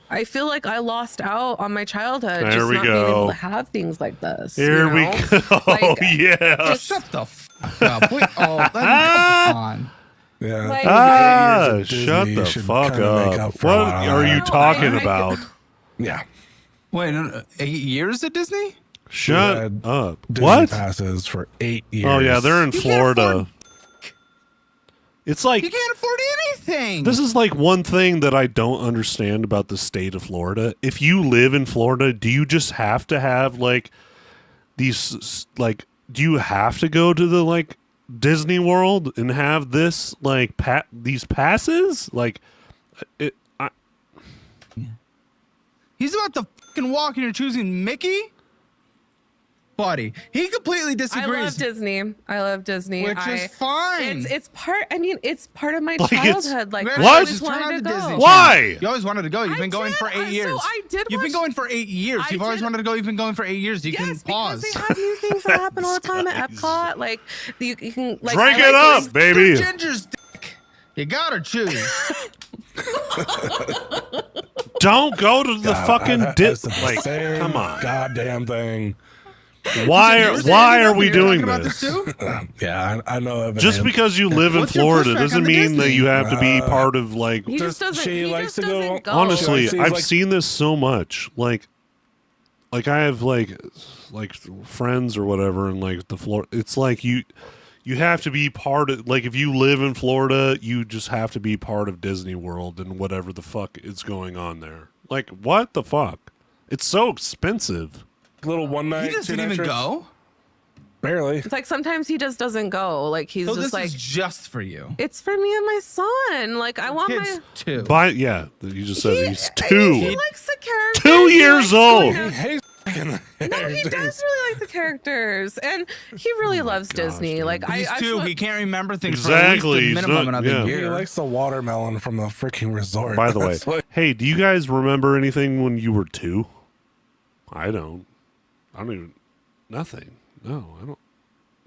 I feel like I lost out on my childhood. There just we not being able go. to have things like this. Here you we know? go. Like, Yeah. Shut the fuck up. Wait, come on. Yeah. Like- Shut the should fuck kinda make up. for a What lot of are you that. talking I- about? Yeah. Wait, no, 8 years at Disney? Shut had up. Disney What? passes for 8 years. Oh yeah, they're in You can't Florida. afford- It's like You can't afford anything. this is like one thing that I don't understand about the state of Florida. If you live in Florida, do you just have to have like these like do you have to go to the like Disney World and have this like these passes? Like it He's about to fucking walk and you're choosing Mickey? Buddy, he completely I disagrees. love Disney. I love Disney. Which is fine. It's part. I mean, it's part of my Like, it's- childhood. Like Where- I What? always Just turn wanted on to the go. Disney Channel. Why? You always wanted to go. You've I been going did. for 8 So years. I did You've been watch- going for 8 years. I You've always did. wanted to go. You've been going for 8 years. You can Yes, pause. because they have new things that happen all the time at Epcot. Like you can like drink I it like up, baby. Ginger's dick. You gotta choose. Don't go to the fucking It's the like same come on. goddamn thing. Why are we You're doing talking about this? too? Yeah, I know of it. Just because you live in What's your Florida pushback doesn't on the mean that Disney? you have to be part of like He just doesn't. she He likes just to go- doesn't go. honestly, She I've like- seen this so much. Like I have like friends or whatever, and like the Florida. It's like you have to be part of. Like if you live in Florida, you just have to be part of Disney World and whatever the fuck is going on there. Like what the fuck? It's so expensive. little one night. He doesn't 2 night even trips. go. Barely. It's like sometimes he just doesn't go. Like he's So just this like is just for you. it's for me and my son. Like I want Kids my. too. But yeah, you just said he's I mean, he two. likes the characters. 2 He years likes old. going out- Hey, No, he does really like the characters, and he really loves Disney. man. Like He's I two. feel- He can't remember things Exactly. for at least He's a minimum not- another yeah. He year. likes the watermelon from the freaking resort. By the way, That's what- hey, do you guys remember anything when you were 2? I don't. I don't even. Nothing. No, I don't.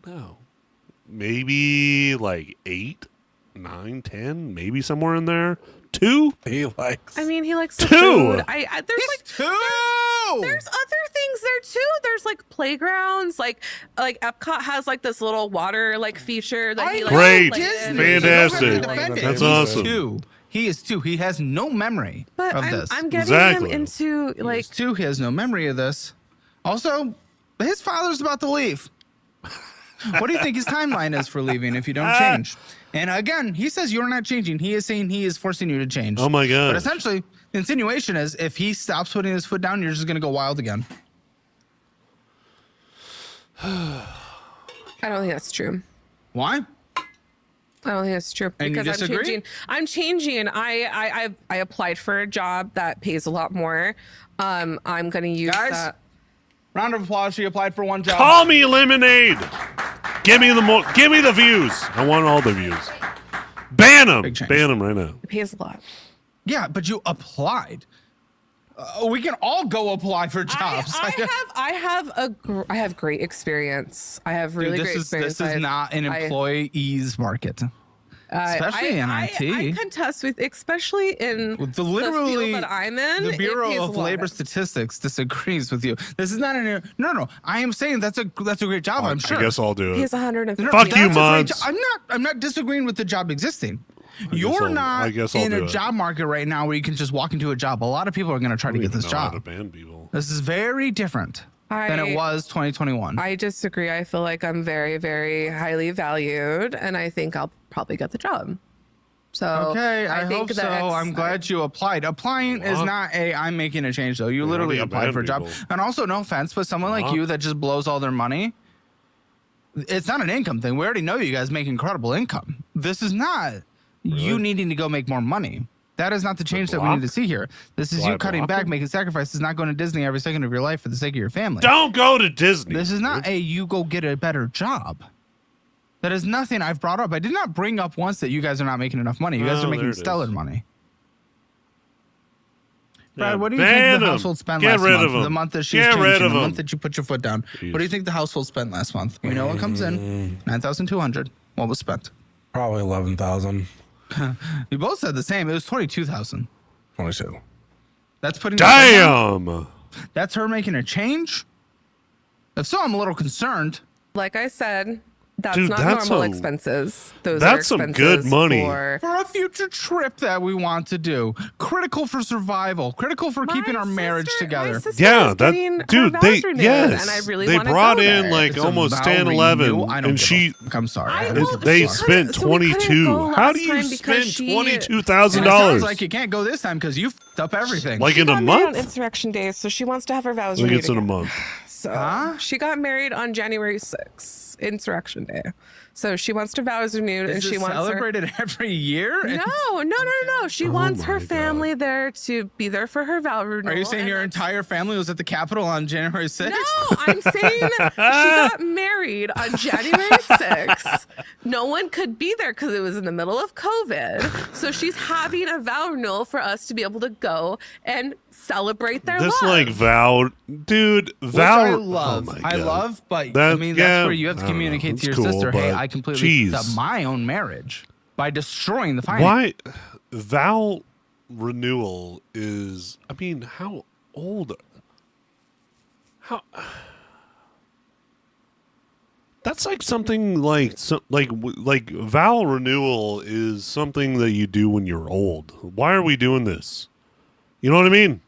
No. Maybe like 8, 9, 10, maybe somewhere in there. 2? he likes. I mean, he likes the Two. food. There's He's like two. there's other things there too. There's like playgrounds, like Epcot has like this little water like feature that he like Great. plays in. Fantastic. Don't let me defend it. That's He's awesome. two. He is two. He has no memory But of I'm, this. I'm getting Exactly. him into like He's two. He has no memory of this. Also, his father's about to leave. What do you think his timeline is for leaving if you don't change? And again, he says you're not changing. He is saying he is forcing you to change. Oh my god. But essentially, the insinuation is if he stops putting his foot down, you're just going to go wild again. I don't think that's true. Why? I don't think that's true And you because I'm disagree? changing. I'm changing. I applied for a job that pays a lot more. I'm gonna use Guys? that. Round of applause. She applied for one job. Call me Lemonade. Give me the views. I want all the views. Ban them. Big change. Ban them right now. It pays a lot. Yeah, but you applied. We can all go apply for jobs. I have great experience. I have really Dude, great experience. This is not an employee's market. Especially in IT. I contest with, especially in With the field that I'm in. the it Bureau pays a of lot. Labor Statistics disagrees with you. This is not no. I am saying that's a great job. I'm sure. I guess I'll do It it. pays 150. No, Fuck that's you, a great Mons. jo- I'm not disagreeing with the job existing. I You're not guess I'll in do a it. job market right now where you can just walk into a job. A lot of people are going to try to I get don't this even know how to job. ban people. This is very different than it was 2021. I disagree. I feel like I'm very, very highly valued, and I think I'll probably get the job. So Okay, I think hope so. that I'm glad you applied. Applying is What? not I'm making a change though. You How literally do you applied ban for a job. people? And also, no offense, but someone like What? you that just blows all their money, it's not an income thing. We already know you guys make incredible income. This is not you needing to go make more money. That is not the change that we need to block? see here. This is Do I you cutting block back, them? making sacrifices, not going to Disney every second of your life for the sake of your family. Don't go to Disney. This is not you go get a better job. That is nothing I've brought up. I did not bring up once that you guys are not making enough money. You guys Oh, are making there it stellar is. money. Yeah, Brad, what do you ban think the 'em. household spent Get last rid month? of 'em. The month that she's Get rid changing, of the 'em. month that you put your foot down. Jeez. What do you think the household spent last month? We know what comes in. 9,200. What was spent? Probably 11,000. You both said the same. It was 22,000. 22. That's putting. Damn. That's her making a change. If so, I'm a little concerned. Like I said, that's Dude, not that's normal some- expenses. Those that's are some good expenses money. for For a future trip that we want to do, critical for survival, critical for keeping our marriage together. Yeah, that dude. They yes, and I really they wanna brought go in there. like It's a almost vow 10, renewal. 11, I don't and give she. I'm sorry. I I will- don't They give a fuck. spent so we couldn't 22. go How last do you time because spend she- $22,000? And it sounds like you can't go this time because you f***ed up everything. Like in a got married on month? Insurrection Day, so she wants to have her vows I think renewed it's in a again. month. So Huh? she got married on January 6th, Insurrection Day. So she wants to vows renewed, and Is she it wants her. celebrated every year? No. She wants her my family there to be there for her vow renewal. Are you saying and your that's- entire family was at the Capitol on January 6th? No, I'm saying she got married on January 6th. No one could be there because it was in the middle of COVID. So she's having a vow renewal for us to be able to go and celebrate their This love. like vow, dude. Which Vow. I love. Oh my I God. love, but That- I mean, yeah, that's where you have to I don't know. communicate It's to your cool, sister, hey, but I completely jeez. f***ed up my own marriage by destroying the finance. Why vow renewal is? I mean, how old? How? That's like something like like vow renewal is something that you do when you're old. Why are we doing this? You know what I mean?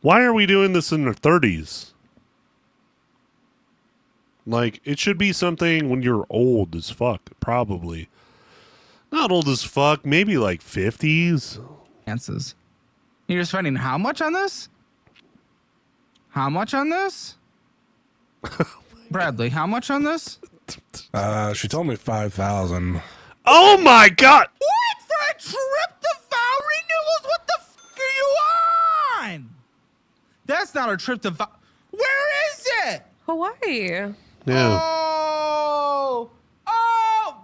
Why are we doing this in the 30s? Like, it should be something when you're old as fuck, probably. Not old as fuck, maybe like 50s. Finances. You're spending how much on this? How much on this? Bradley, how much on this? She told me 5,000. Oh my god! What? For a trip to vow renewals? What the f*** are you on? That's not a trip to vow. Where is it? Hawaii. Yeah. Oh,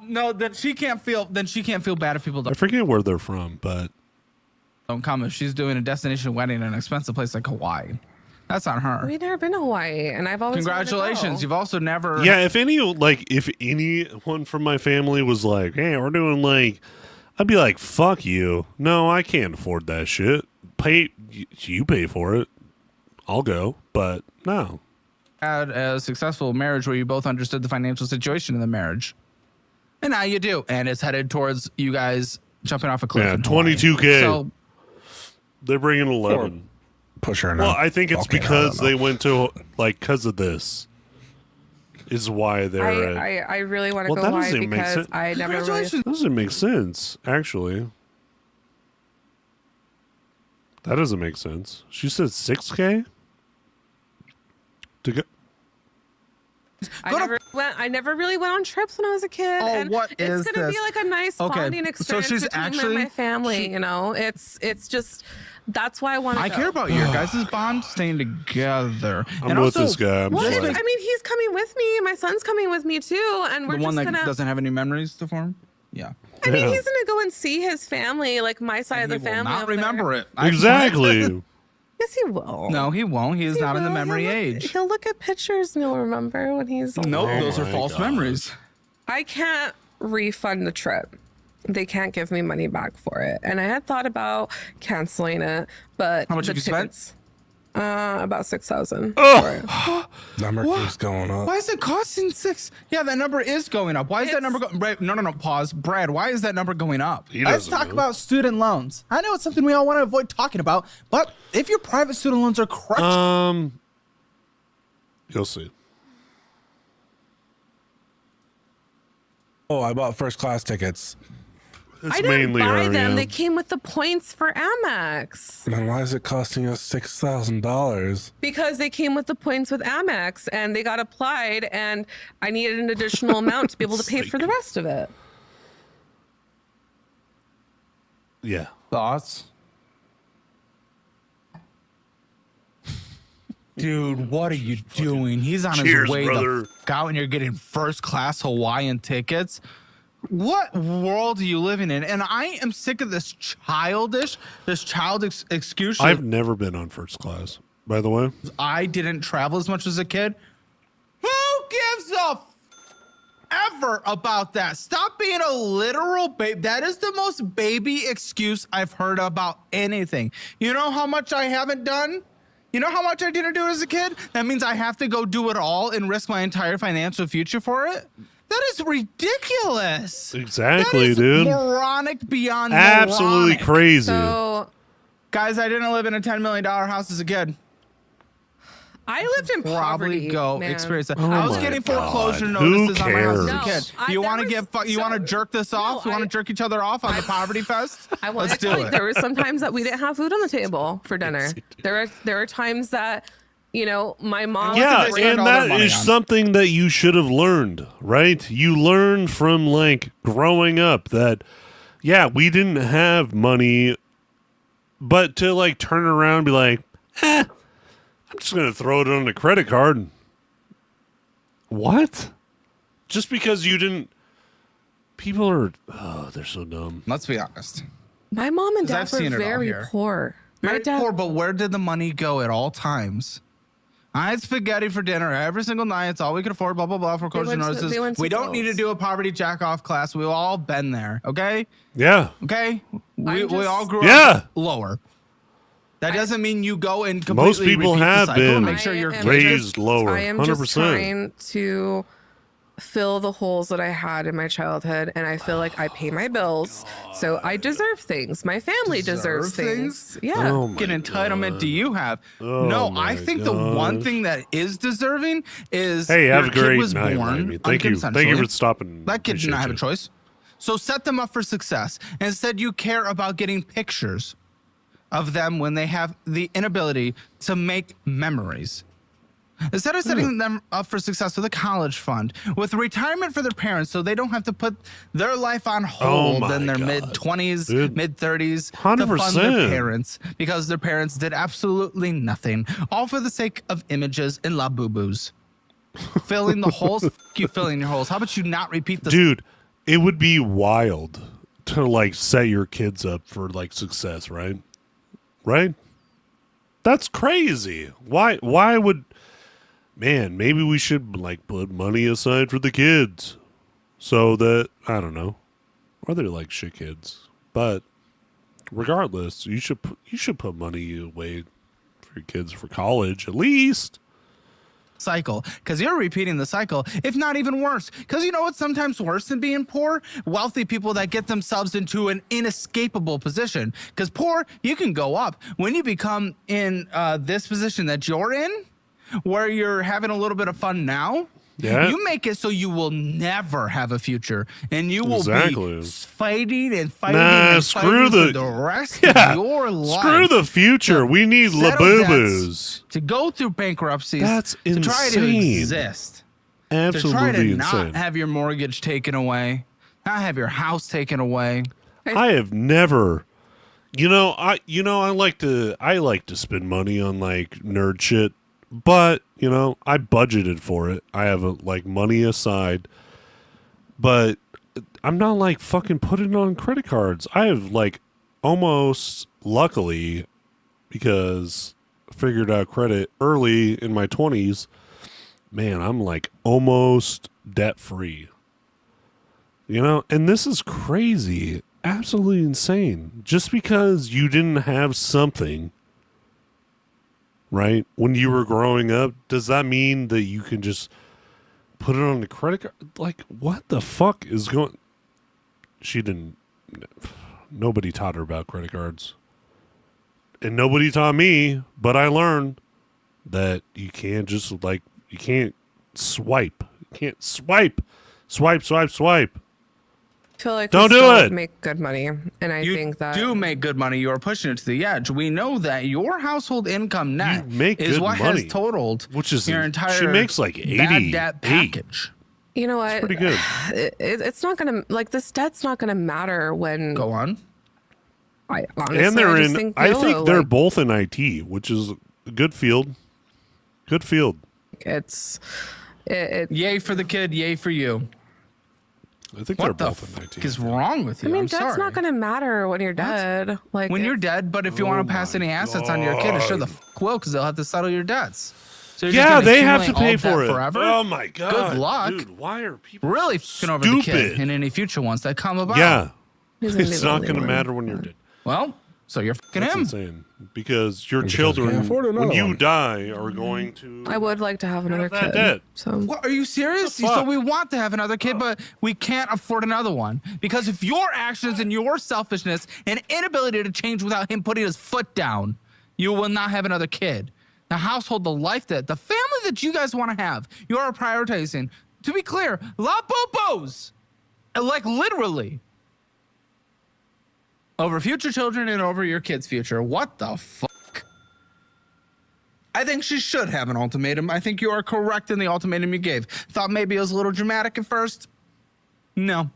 no. Then she can't feel. Then she can't feel bad if people I don't forget where they're from, but come. If she's doing a destination wedding in an expensive place like Hawaii, that's on her. We've never been to Hawaii, and I've always wanted to Congratulations. go. You've also never. yeah, if anyone from my family was like, hey, we're doing like, I'd be like, fuck you. No, I can't afford that shit. You pay for it. I'll go, but no. Had a successful marriage where you both understood the financial situation in the marriage, and now you do, and it's headed towards you guys jumping off a cliff. Yeah, in Hawaii. $22K. So They're bringing 11. Push her Well, now. I think it's Okay, because I don't they went to like because of this. Is why they're. I really want to Well, go that Hawaii doesn't make because sense. I never really. congratulations. Doesn't make sense, actually. That doesn't make sense. She said 6K to go. I never really went on trips when I was a kid. Oh, and what it's is gonna this? be like a nice Okay, bonding so experience she's between actually- my family. You know, it's just that's why I want to. I care about your guys' bond staying together. I'm and with also, this guy. I'm Well, sorry. I mean, he's coming with me. My son's coming with me too, and we're the one just that gonna. doesn't have any memories to form. Yeah. I mean, Yeah. he's gonna go and see his family, like my side He of the will family. not over remember there. it. Exactly. Yes, he will. No, he won't. He is He not in the will. memory He'll look- age. He'll look at pictures and he'll remember when he's. Nope, older. those are my false God. memories. I can't refund the trip. They can't give me money back for it. And I had thought about canceling it, but How much the have you spent? tickets, about 6,000. Oh! Number What? keeps going up. Why is it costing 6? Yeah, that number is going up. Why is that It's- number going? No. Pause, Brad. Why is that number going up? He Let's doesn't talk know. about student loans. I know it's something we all want to avoid talking about, but if your private student loans are crushed, You'll see. Oh, I bought first class tickets. It's I didn't mainly buy her, them. yeah. They came with the points for Amex Then why is it costing us $6,000? because they came with the points with Amex and they got applied, and I needed an additional amount to be able to pay for the rest of it. Yeah. Thoughts? Dude, what are you doing? He's on Cheers, his way brother. the f- out and you're getting first class Hawaiian tickets. What world are you living in? And I am sick of this childish excuse. I've never been on first class, by the way. I didn't travel as much as a kid. Who gives a f- ever about that. Stop being a literal babe. That is the most baby excuse I've heard about anything. You know how much I haven't done? You know how much I didn't do as a kid? That means I have to go do it all and risk my entire financial future for it? That is ridiculous. Exactly, that is dude. Moronic beyond Absolutely moronic. crazy. So Guys, I didn't live in a $10 million house as a kid. I lived in Probably poverty. go man. experience that. Oh I was my getting God. foreclosure Who notices on my house as a cares? kid. No, You there want to was- you want to so- jerk this off? No, You want to jerk each other off on the poverty fest? I want Let's to tell do you, it. there were some times that we didn't have food on the table for dinner. There are times that, you know, my mom. Yeah, they spend and all their that money is on? something that you should have learned, right? You learn from like growing up that, yeah, we didn't have money, but to like turn around and be like, I'm just going to throw it on a credit card. What? Just because you didn't. People are, they're so dumb. Let's be honest. My mom and 'Cause dad I've were seen it all very here. poor. My Very dad, poor, but where did the money go at all times? I had spaghetti for dinner every single night. It's all we could afford, blah, blah, blah, for foreclosure went to- notices. they went to We don't need to Dills. do a poverty jack-off class. We've all been there, okay? Yeah. Okay? We I'm all just- grew Yeah. up lower. That doesn't mean you go and completely Most people repeat the have cycle and been make sure you're raised lower, I am 100%. just trying to fill the holes that I had in my childhood, and I feel like I pay my bills, so I deserve things. My family deserves Deserve things. things? Yeah. Oh my What entitlement do you have? Oh no, my I think the one gosh. thing that is deserving is Hey, have a your kid great was night, born Amy. Thank you. Thank you unconsensually. for stopping. That kid did not have a Appreciate you. choice. So set them up for success. Instead, you care about getting pictures of them when they have the inability to make memories. Instead of setting them up for success with a college fund, with retirement for their parents so they don't have to put their life on hold my in their God. mid-20s, Dude. mid-30s to 100%. fund their parents because their parents did absolutely nothing, all for the sake of images and la boo-boos. Filling the holes, you filling your holes. How about you not repeat this? Dude, it would be wild to like set your kids up for like success, right? Right? That's crazy. Why would man, maybe we should like put money aside for the kids so that I don't know. Or they're like shit kids. But regardless, you should put money away for your kids for college at least. Cycle, because you're repeating the cycle, if not even worse. Because you know what's sometimes worse than being poor? Wealthy people that get themselves into an inescapable position. Because poor, you can go up. When you become in this position that you're in, where you're having a little bit of fun now, Yeah. you make it so you will never have a future, and you will Exactly. be fighting and fighting Nah, and screw fighting the- for the rest Yeah. of your life. Screw the future. to We need settle laboo-boos. debts, to go through bankruptcies. That's to try to insane. exist. To try to Absolutely not insane. have your mortgage taken away, not have your house taken away. I have never, I like to spend money on like nerd shit, but I budgeted for it. I have like money aside, but I'm not like fucking putting it on credit cards. I have like almost luckily because I figured out credit early in my 20s. Man, I'm like almost debt free. And this is crazy. Absolutely insane. Just because you didn't have something, right, when you were growing up, does that mean that you can just put it on the credit card? Like, what the fuck is going... Nobody taught her about credit cards. And nobody taught me, but I learned that you can't just, like, you can't swipe. You can't swipe. Swipe. I feel like Don't we do still it. make good money, and I You think that do make good money. You're pushing it to the edge. We know that your household income net make is good what money, has totaled which is your entire she makes like bad 80 debt package. you know what, pretty good. It's not gonna like this debt's not gonna matter when Go on. I honestly And they're I just in. think I think they're like, both in IT, which is a good field. Good field. it's Yay for the kid. Yay for you. I think What they're the both in fuck IT. is wrong with you? I mean, I'm that's sorry. not gonna matter when you're dead. Like when you're dead, but if you want to pass my any assets on your kid, it sure the God. fuck will, because they'll have to settle your debts. So So you're just Yeah, gonna they have to accumulate pay all for that it. forever? Oh my god. Good luck. Dude, why are people Really so fucking over the kid stupid? and any future ones that come about. Yeah. He's gonna be It's the not only going to one. matter when you're dead. Well, so you're fucking That's him. insane. Because your Because children, can't afford when another you one. die, are going to. I would like to have another that kid. dead. So What, are you serious? What the So fuck? we want to have another kid, but we can't afford another one because of your actions and your selfishness and inability to change without him putting his foot down. You will not have another kid. The household, the life the family that you guys want to have, you are prioritizing. To be clear, La Popos, like literally, over future children and over your kid's future. What the fuck? I think she should have an ultimatum. I think you are correct in the ultimatum you gave. Thought maybe it was a little dramatic at first. No.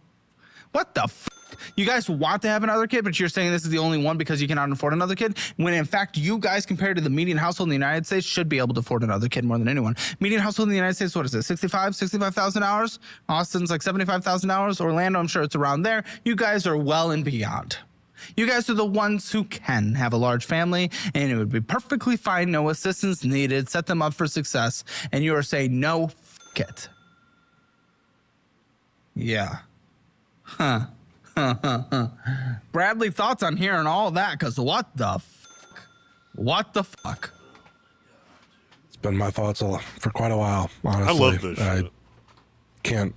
What the fuck? You guys want to have another kid, but you're saying this is the only one because you cannot afford another kid? When in fact, you guys, compared to the median household in the United States, should be able to afford another kid more than anyone. Median household in the United States, what is it? $65,000? Austin's like $75,000. Orlando, I'm sure it's around there. You guys are well and beyond. You guys are the ones who can have a large family, and it would be perfectly fine, no assistance needed, set them up for success, and you are saying, no, fuck it. Yeah. Huh. Bradley, thoughts on hearing all that? Because what the fuck? What the fuck? It's been my thoughts for quite a while, honestly. I love this I shit. can't.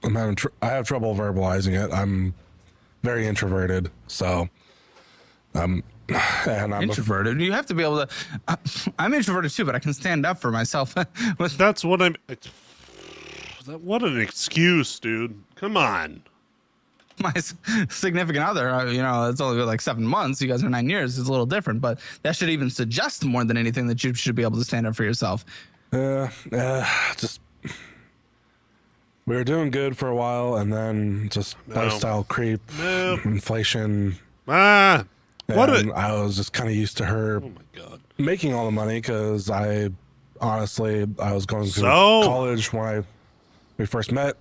I have trouble verbalizing it. I'm very introverted, so and I'm Introverted. You have to be able to. I'm introverted too, but I can stand up for myself. That's what I'm. What an excuse, dude. Come on. My significant other, it's only been like 7 months. You guys are 9 years. It's a little different, but that should even suggest more than anything that you should be able to stand up for yourself. just we were doing good for a while, and then just lifestyle creep, inflation. Ah. What And a. I was just kind of used to her Oh my god. making all the money because I was going to So? college when we first met.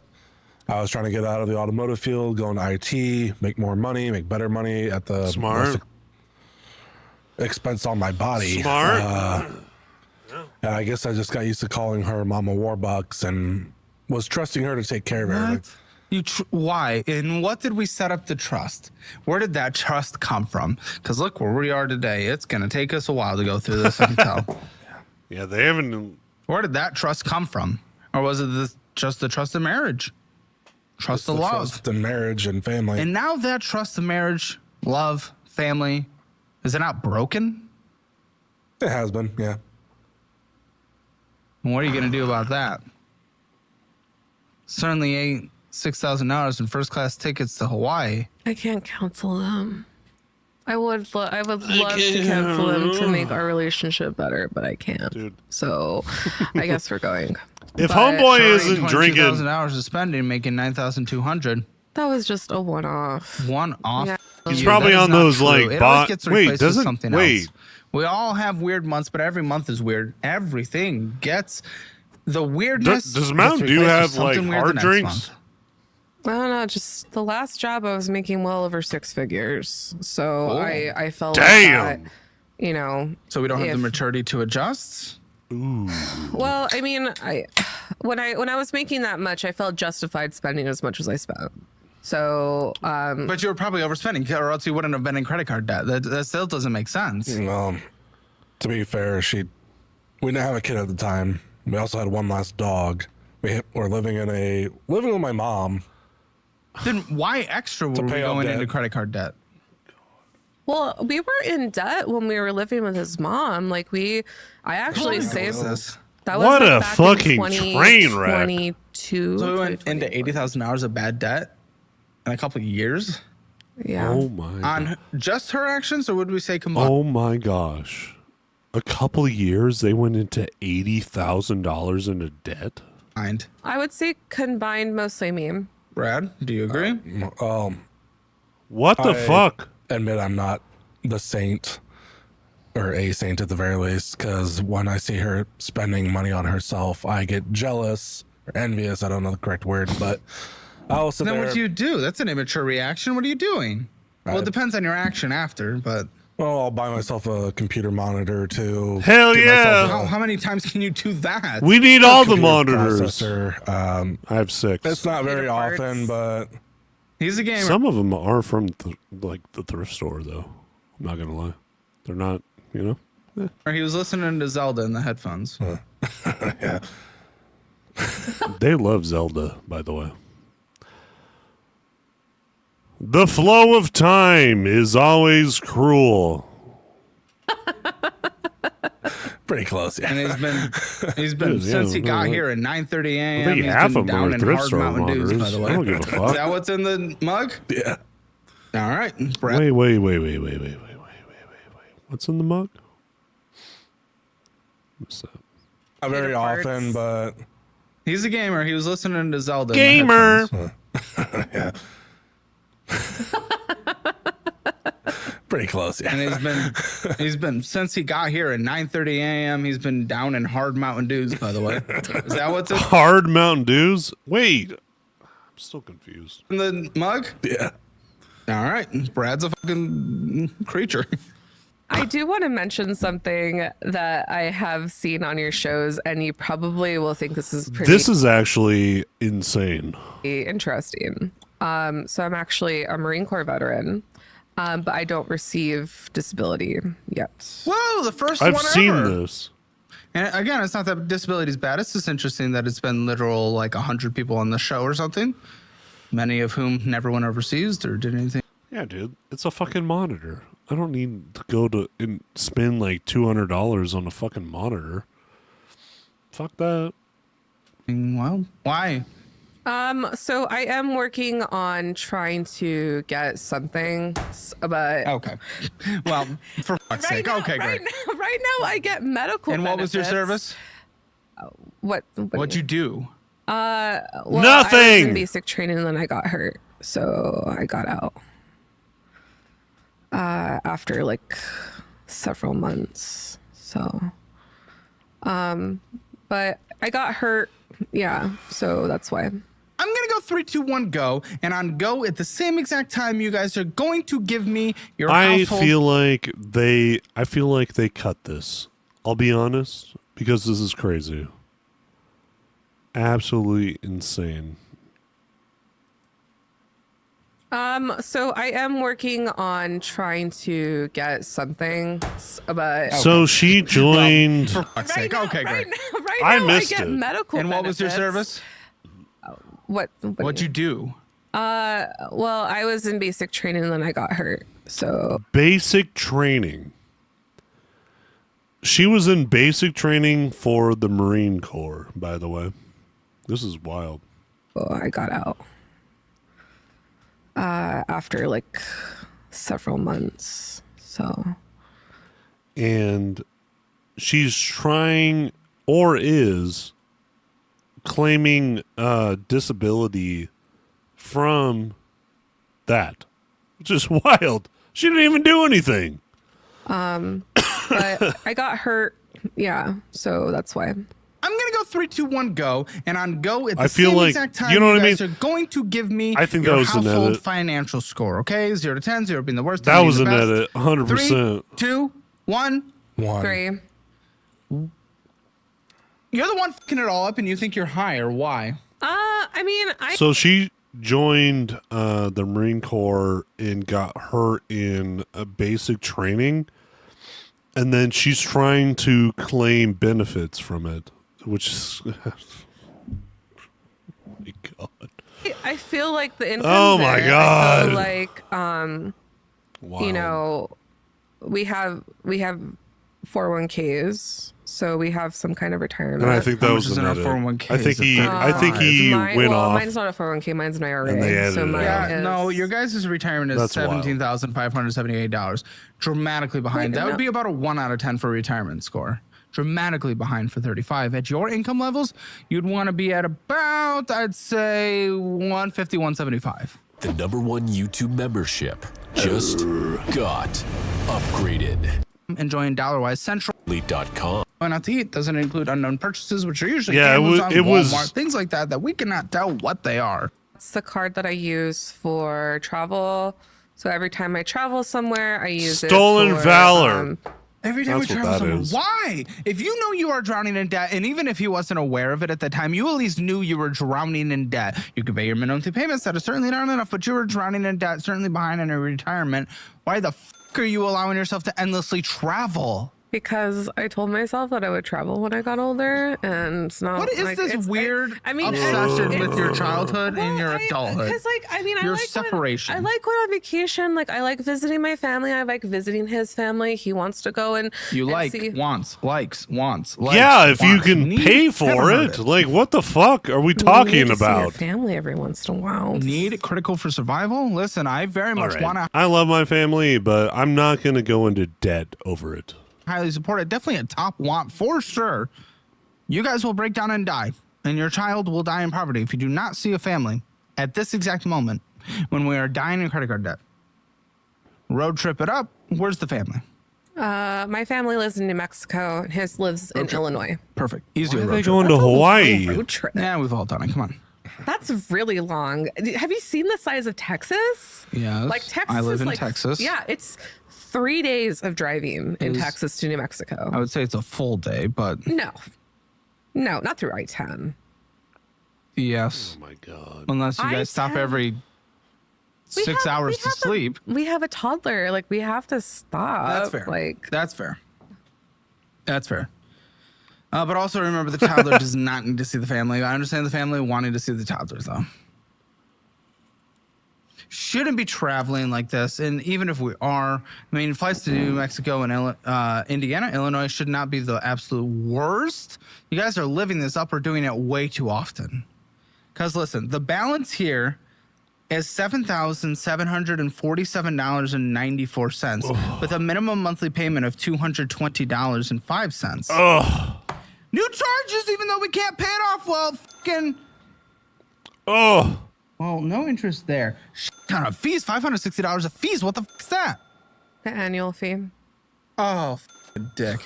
I was trying to get out of the automotive field, go into IT, make more money, make better money at the Smart. less expense on my body. Smart. And I guess I just got used to calling her Mama Warbucks and was trusting her to take care of everything. Why? And what did we set up to trust? Where did that trust come from? Because look where we are today. It's going to take us a while to go through this, I can tell. Yeah, they haven't. Where did that trust come from? Or was it just the trust of marriage? Trust of love. Trust in marriage and family. And now that trust of marriage, love, family, is it not broken? It has been, yeah. And what are you going to do about that? Certainly ain't $6,000 in first class tickets to Hawaii. I can't cancel them. I would love to cancel them to make our relationship better, but I can't. Dude. So I guess we're going. If But homeboy isn't drinking, $22,000 of spending, making $9,200. that was just a one-off. One off. Yeah. He's You, probably that is on not those, true. like, it always bot- gets wait, replaced with doesn't- something wait. else. We all have weird months, but every month is weird. Everything gets the weirdness. Does Mountain gets Dew replaced with have, like, something weird the hard next drinks? month. I don't know. Just the last job, I was making well over 6 figures. So Oh. I felt Damn. like that, So we don't have the If- maturity to adjust. well, I mean, when I was making that much, I felt justified spending as much as I spent. So, But you were probably overspending, or else you wouldn't have been in credit card debt. That still doesn't make sense. To be fair, we didn't have a kid at the time. We also had one last dog. We were living with my mom. Then why extra were we pay off going debt. into credit card debt? well, we were in debt when we were living with his mom. Like I actually saved. this? That was What like a back fucking in train wreck. 2022. So we went into $80,000 of bad debt in a couple of years Yeah. oh my, on just her actions, or would we say combined? oh my gosh, a couple of years they went into $80,000 into debt. I would say combined, mostly me. Brad, do you agree? What the fuck? Admit I'm not the saint, or a saint at the very least, because when I see her spending money on herself, I get jealous or envious. I don't know the correct word, but I'll sit Then there. what do you do? That's an immature reaction. What are you doing? Well, it depends on your action after, but Well, I'll buy myself a computer monitor too. Hell Get yeah. myself How many times can you do that? We need all the computer monitors. processor. I have 6. It's not very Computer often, but He's a gamer. Some of them are from the thrift store, though. I'm not gonna lie, they're not. You know, He was listening to Zelda in the headphones. yeah. they love Zelda, by the way. The flow of time is always cruel. Pretty close. Yeah. And he's been Yeah, since he got right. here at 9:30 I a.m. think He's half been of them down are in thrift hard store Mountain Dews, by monitors. the I way. don't give a Is fuck. that what's in the mug? Yeah. All right, Brett. Wait. What's in the mug? What's that? Not very parts. often, but He's a gamer. He was listening to Zelda. in the Gamer. headphones. yeah. Pretty close. Yeah. And he's been since he got here at 9:30 a.m. He's been down in hard Mountain Dews, by the way. Is that what's Hard Mountain Dews? Wait, I'm still confused. in the mug? Yeah. All right, Brad's a fucking creature. I do want to mention something that I have seen on your shows, and you probably will think this is pretty This is actually insane. interesting. So I'm actually a Marine Corps veteran, but I don't receive disability yet. Whoa, the first I've one seen ever. this. And again, it's not that disability is bad. It's just interesting that it's been literal like 100 people on the show or something, many of whom never went overseas or did anything. Yeah, dude, it's a fucking monitor. I don't need to go to and spend like $200 on a fucking monitor. Fuck that. Well, why? So I am working on trying to get something, but Okay. Well, for fuck's sake. Okay, right great. Right now I get medical. And what was your benefits. service? What'd What'd you do? Well, I was Nothing! in basic training, and then I got hurt, so I got out. After like several months, so. But I got hurt, yeah. So that's why. I'm gonna go 3, 2, 1, go, and on go at the same exact time, you guys are going to give me your I household. feel like they cut this. I'll be honest, because this is crazy. Absolutely insane. So I am working on trying to get something, but So she joined. For fuck's sake. Okay, great. right I now missed I get it. medical. And what was your benefits. service? What'd you do? Well, I was in basic training, and then I got hurt. So Basic training. She was in basic training for the Marine Corps, by the way. This is wild. I got out. After like several months. So And she's trying or is claiming disability from that, which is wild. She didn't even do anything. but I got hurt. Yeah. So that's why. I'm gonna go 3, 2, 1, go, and on go at the I feel same like- exact time, you know what I guys mean? are going to give me I think your that was an household edit. financial score. Okay, 0 to 10, 0 being the worst. That 10 being was the an best. edit, 100%. 3, 2, 1. One. 3. You're the one fucking it all up, and you think you're higher. Why? I mean, So she joined the Marine Corps and got hurt in a basic training, and then she's trying to claim benefits from it, which is my God. I feel like the income. Oh my there. I God. feel like Wow. you know, we have 401ks, so we have some kind of retirement. And I think that How was much is an in our edit. 401k? I think Is it he, I think 35? he went off. Mine's not a 401k. Mine's an IRA. And they so edited it mine out. Yeah, is, no, your guys' retirement is That's wild. $17,578, dramatically behind. Wait, That would no. be about a 1 out of 10 for retirement score. Dramatically behind for 35. At your income levels, you'd want to be at about, I'd say, 150, 175. The #1 YouTube membership just got upgraded. Enjoying dollar-wise Central. Elite.com. Going out to eat doesn't include unknown purchases, which are usually Yeah, Amazon, it was- Walmart, things like that we cannot tell what they are. It's the card that I use for travel, So every time I travel somewhere, I use Stolen it for, valor. Every time we That's what travel that somewhere, is. why? If you know you are drowning in debt, and even if he wasn't aware of it at the time, you at least knew you were drowning in debt. You could pay your minimum payments that are certainly not enough, but you were drowning in debt, certainly behind in your retirement. Why the fuck are you allowing yourself to endlessly travel? because I told myself that I would travel when I got older, and it's not. What is like, this it's- weird I mean, obsession it's- with your childhood and your Well, adulthood? Because, like, I mean, I Your like separation. I like going on vacation. Like, I like visiting my family. I like visiting his family. He wants to go and You and like, see. wants, likes, wants, likes, Yeah, if you wants, can need, pay never for heard it. Like, what the fuck are we You need talking to see your about? family every once in a while. Need critical for survival? Listen, I very All much right. want to I love my family, but I'm not going to go into debt over it. highly support it. Definitely a top want for sure. You guys will break down and die, and your child will die in poverty if you do not see a family at this exact moment when we are dying in credit card debt. Road trip it up. Where's the family? My family lives in New Mexico, and his lives in Illinois. Perfect. Easy Why are road they trip. going to Hawaii? Road trip. Yeah, we've all done it. Come on. That's really long. Have you seen the size of Texas? Yes. Like Texas I live is in like, Texas. Yeah, it's 3 days of driving in Texas to New Mexico. I would say it's a full day, but No, not through I-10. yes. Oh my God. Unless you guys stop I-10. every We 6 have- hours we to have a- sleep. We have a toddler. Like, we have to stop. That's fair. Like, That's fair. That's fair. But also remember, the toddler does not need to see the family. I understand the family wanting to see the toddler, though. Shouldn't be traveling like this. And even if we are, I mean, flights to New Mexico and Indiana, Illinois should not be the absolute worst. You guys are living this up or doing it way too often. Because listen, the balance here is $7,747.94 with a minimum monthly payment of $220.05. Oh, New charges, even though we can't pay it off. Well, fucking. oh. Well, no interest there. Ton of fees, $560 of fees. What the fuck's that? the annual fee. Oh, dick.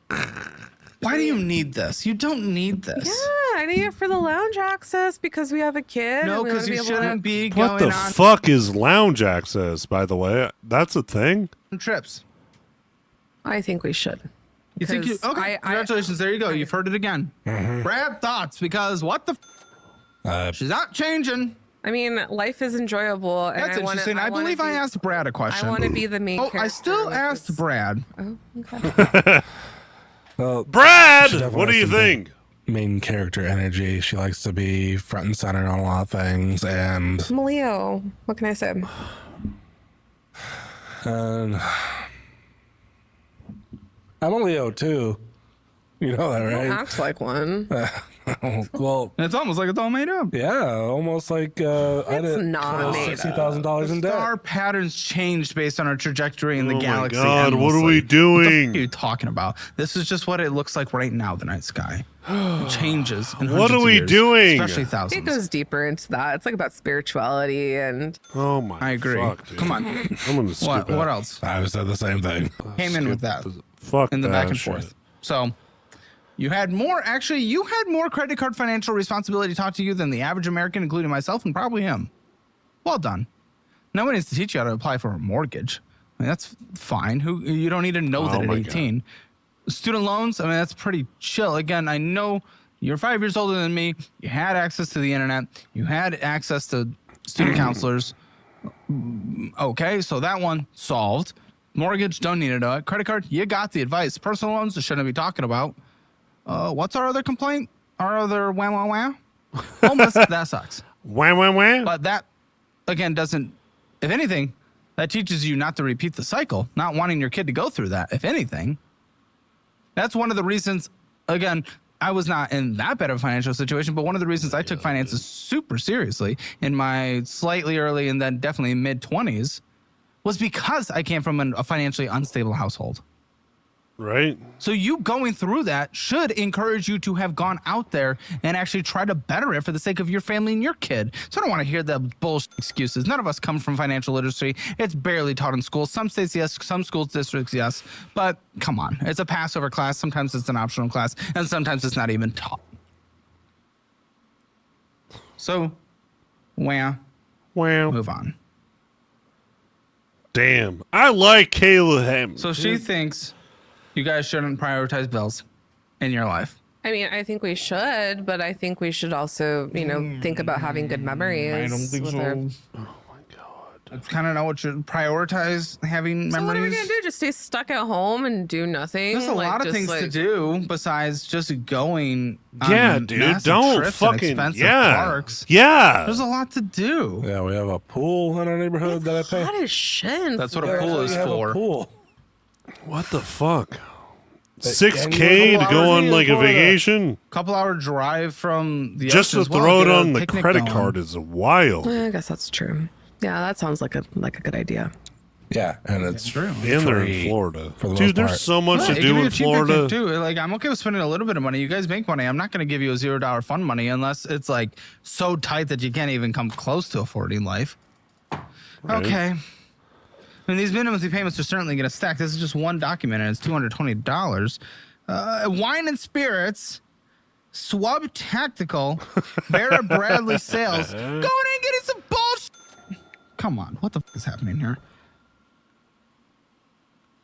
Why do you need this? You don't need this. Yeah, I need it for the lounge access because we have a kid. No, and we wanna because you able shouldn't be What going the on fuck is lounge access, by the way? That's a thing? trips. I think we should. You think you? Because Okay, congratulations. There you go. You've heard it again. Brad, thoughts? Because what the? She's not changing. I mean, life is enjoyable. And That's interesting. I believe I asked Brad a question. I want to be the main Oh, character. I still with asked this. Brad. Oh, okay. Well, Brad, she definitely what do has you some big think? Main character energy. She likes to be front and center on a lot of things, and I'm a Leo. What can I say? I'm a Leo too. You know that, right? Acts like one. Well, It's almost like it's all made up. yeah, almost like I It's did not made $60,000 in debt. Star patterns changed based on our trajectory in the Oh my galaxy. God, what are we endlessly. What the doing? fuck are you talking about? This is just what it looks like right now, the night sky. It changes. In What hundreds are of we years, doing? Especially It thousands. goes deeper into that. It's like about spirituality and Oh my I agree. fuck, dude. Come on. I'm gonna skip What? it. What else? I said the same thing. Came in with that Fuck in the that back and shit. forth. So you had more. Actually, you had more credit card financial responsibility taught to you than the average American, including myself and probably him. Well done. No one needs to teach you how to apply for a mortgage. I mean, that's fine. Who you don't need to know that Oh at my 18. Student loans. I mean, that's pretty chill. Again, I know you're 5 years older than me. You had access to the internet. You had access to student counselors. Okay, so that one solved. Mortgage, don't need to know it. Credit card, you got the advice. Personal loans, I shouldn't be talking about. What's our other complaint? Our other wah wah wah? Homeless, that sucks. Wham, wham, wham. But that, again, doesn't, if anything, that teaches you not to repeat the cycle, not wanting your kid to go through that, if anything. That's one of the reasons, again, I was not in that bad of a financial situation, but one of the reasons I took finances super seriously in my slightly early and then definitely mid 20s was because I came from a financially unstable household. Right? So you going through that should encourage you to have gone out there and actually try to better it for the sake of your family and your kid. So I don't want to hear the bullshit excuses. None of us come from financial literacy. It's barely taught in schools. Some states, yes. Some schools, districts, yes. But come on. It's a Passover class. Sometimes it's an optional class. And sometimes it's not even taught. So, Wow. move on. Damn. I like Kayla Ham. So she thinks you guys shouldn't prioritize bills in your life. I mean, I think we should, but I think we should also, think about having good memories. I don't think with so. our- That's kind of not what you prioritize having So what are we memories. gonna do? Just stay stuck at home and do nothing? There's a Like, lot of just, things to like- do besides just going. Yeah, on dude. massive Don't trips and fucking. expensive Yeah. parks. Yeah. There's a lot to do. Yeah, we have a pool in our neighborhood that I pay. Hot as shit. in That's what a Florida. pool is We have a for. pool. What the fuck? And 6K to go on like a vacation? Couple hour drive from the Just ocean to as well, throw it get a on the picnic credit going. card is wild. I guess that's true. Yeah, that sounds like a good idea. Yeah, and it's true. And they're in free Florida. for the most Dude, there's part. so much Yeah, to it do can be in a cheap picnic, Florida. too. Like, I'm okay with spending a little bit of money. You guys make money. I'm not going to give you a $0 fund money unless it's like so tight that you can't even come close to affording life. Right. Okay. I mean, these minimum payments are certainly going to stack. This is just one document, and it's $220. Wine and spirits, Swab Tactical, Vera Bradley Sales. Going in and getting some bullshit. Come on, what the is happening here?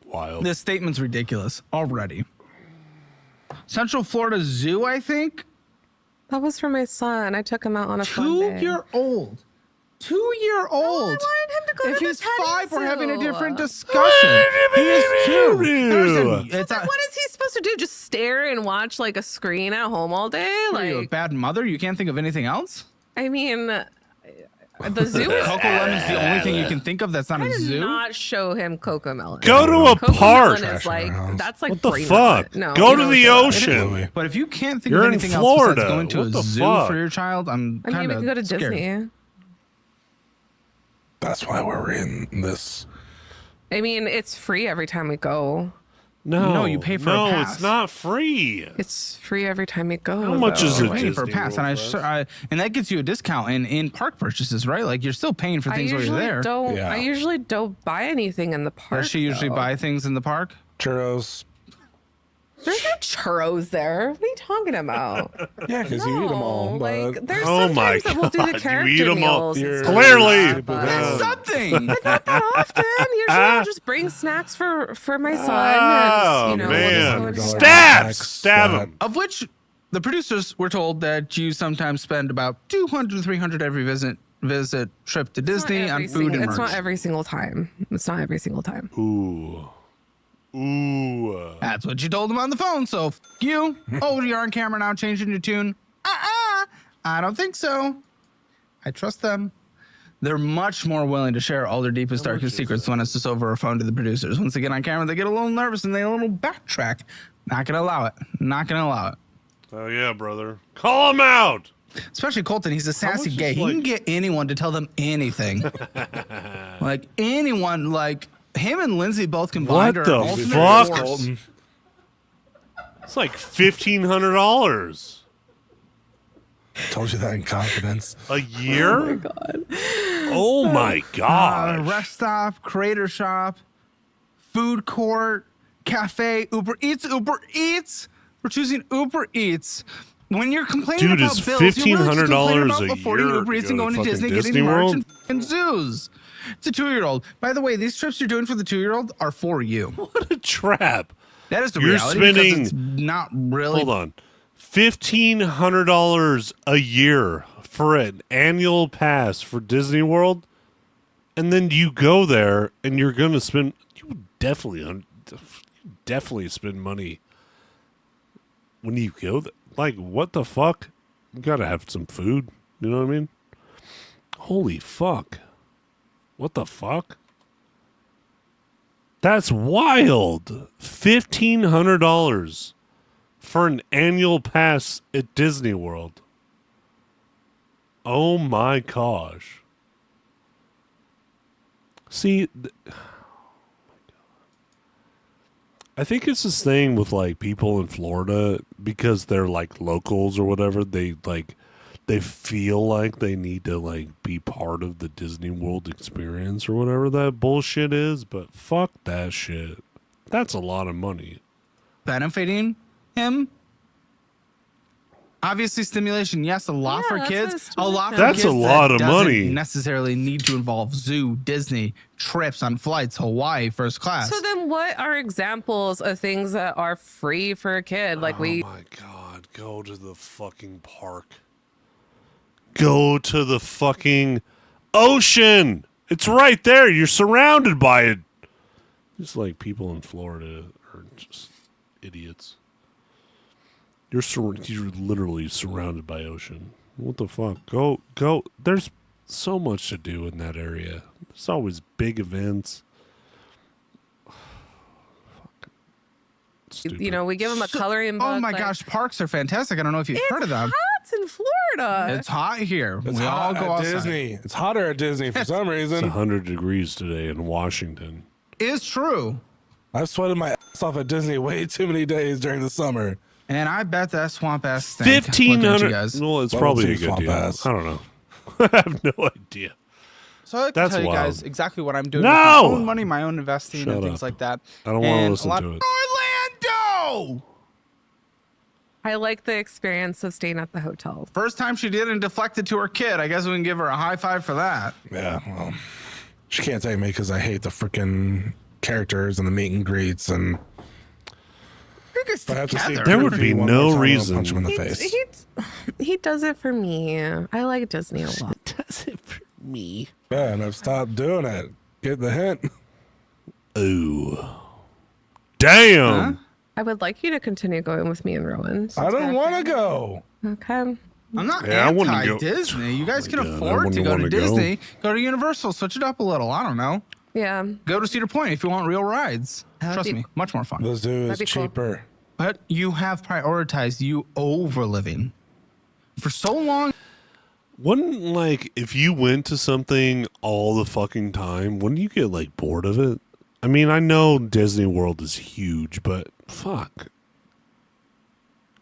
Wild. This statement's ridiculous already. Central Florida Zoo, I think. That was for my son. I took him out on a fun day. 2-year-old. 2-year-old. wanted him to go If to the he's petting 5, we're having a zoo. different discussion. He is 2. It's Like, what is he supposed to do? Just stare and watch like a screen at home all day? are you, a Like, bad mother? You can't think of anything else? I mean, the zoo is. Coco Lemon's the only thing you can think of that's not I a did zoo. not show him Coco Melon. Go to a Coco park. Melon is like that's like What the brain fuck? rot. No, Go you to know the what ocean. But if you can't think You're of in anything else Florida. besides going to What a the zoo fuck? for your child, I'm I mean, kind we of could go to scared. Disney. That's why we're in this. I mean, it's free every time we go. No, you pay for a no, pass. it's not free. It's free every time you go. How much is though. it? You're paying for a Disney pass, World and Pass? and that gets you a discount in park purchases, right? Like you're still paying for things while you're there. Yeah. I usually don't buy anything in the park. Does she usually though. buy things in the park? Churros. There's no churros there. What are you talking about? Yeah, because you eat them all. No, But like there's Oh my sometimes that we'll do God, the you character eat 'em all. meals. and You're- stuff Clearly. like that, but That's something. not that often. Usually I'll just bring snacks for my son. Oh, and, man. we'll just go Stab! Stab him. Of which the producers were told that you sometimes spend about 200, 300 every visit trip to It's not Disney on every food and It's merch. not every single time. It's not every single time. Ooh. Ooh. That's what you told him on the phone. So f- you. Oh, you're on camera now, changing your tune. I don't think so. I trust them. They're much more willing to share all their deepest, darkest secrets when it's just over a phone to the producers. Once they get on camera, they get a little nervous and they a little backtrack. Not gonna allow it. Not gonna allow it. Oh, yeah, brother. Call him out. Especially Colton, he's a sassy much gay. is, He can like- get anyone to tell them anything. Like anyone, like him and Lindsay both combined What are the an ultimate fuck? force. It's like $1,500 told you that in confidence. a year. Oh my god. Oh my god. Rest stop, Crater Shop, food court, cafe, Uber Eats, Uber Eats. We're choosing Uber Eats. When you're complaining Dude, about it's bills, you're really just complaining $1,500 about a affording year Uber to Eats and go going to to Disney, fucking getting Disney merch World? and f***ing zoos. It's a 2-year-old. By the way, these trips you're doing for the 2-year-old are for you. What a trap. That is the You're reality because spending- it's not really. Hold on. $1,500 a year for an annual pass for Disney World, and then you go there and you're gonna spend. You definitely spend money when you go there. Like, what the fuck? You gotta have some food. You know what I mean? Holy fuck! What the fuck? That's wild. $1,500 for an annual pass at Disney World. Oh my gosh. See, I think it's this thing with like people in Florida because they're like locals or whatever. They feel like they need to like be part of the Disney World experience or whatever that bullshit is. But fuck that shit. That's a lot of money. benefiting him. Obviously, stimulation, yes, a lot Yeah, for that's kids. what A lot for That's kids a lot of doesn't money. necessarily need to involve zoo, Disney, trips on flights, Hawaii, first class. So then what are examples of things that are free for a kid? Like Oh my God, go to the fucking park. Go to the fucking ocean. It's right there. You're surrounded by it. It's like people in Florida are just idiots. You're literally surrounded by ocean. What the fuck? Go. There's so much to do in that area. There's always big events. Stupid. you know, we give them a coloring book. Oh my like, gosh, parks are fantastic. I don't know if you've heard of them. It's in Florida. It's hot here. It's we all hot go at outside. Disney. It's hotter at Disney for some It's reason. 100 degrees today in Washington. It's true. I've sweated my ass off at Disney way too many days during the summer. And I bet that swamp ass stink. Looking at you 1,500. guys. Well, it's Well, probably a it's good swamp deal. ass. I don't know. I have no idea. So I like That's to tell you guys wild. exactly what I'm doing No! with my own money, my own investing, Shut and things up. like that. I don't want to And a listen lot- to it. Orlando! I like the experience of staying at the hotel. First time she did and deflected to her kid. I guess we can give her a high five for that. Yeah, well, she can't take me because I hate the freaking characters and the meet and greets, and You guys if I have to see together. There would Goofy be one no more time, I'll reason. punch him in the face. He does it for me. I like Disney a lot. Does it for me? Yeah, and I've stopped doing it. Get the hint. Ooh. Damn. I would like you to continue going with me and Rowan. I don't want to go. Okay. I'm not Yeah, I wouldn't go. anti-Disney. You guys can God, I afford to wouldn't go to wanna go. Disney. Go to Universal. Switch it up a little. I don't know. Yeah. Go to Cedar Point if you want real rides. That'd Trust be- me, much more fun. The zoo is That'd be cool. cheaper. But you have prioritized you over living for so long. Wouldn't, like, if you went to something all the fucking time, wouldn't you get, like, bored of it? I mean, I know Disney World is huge, but fuck.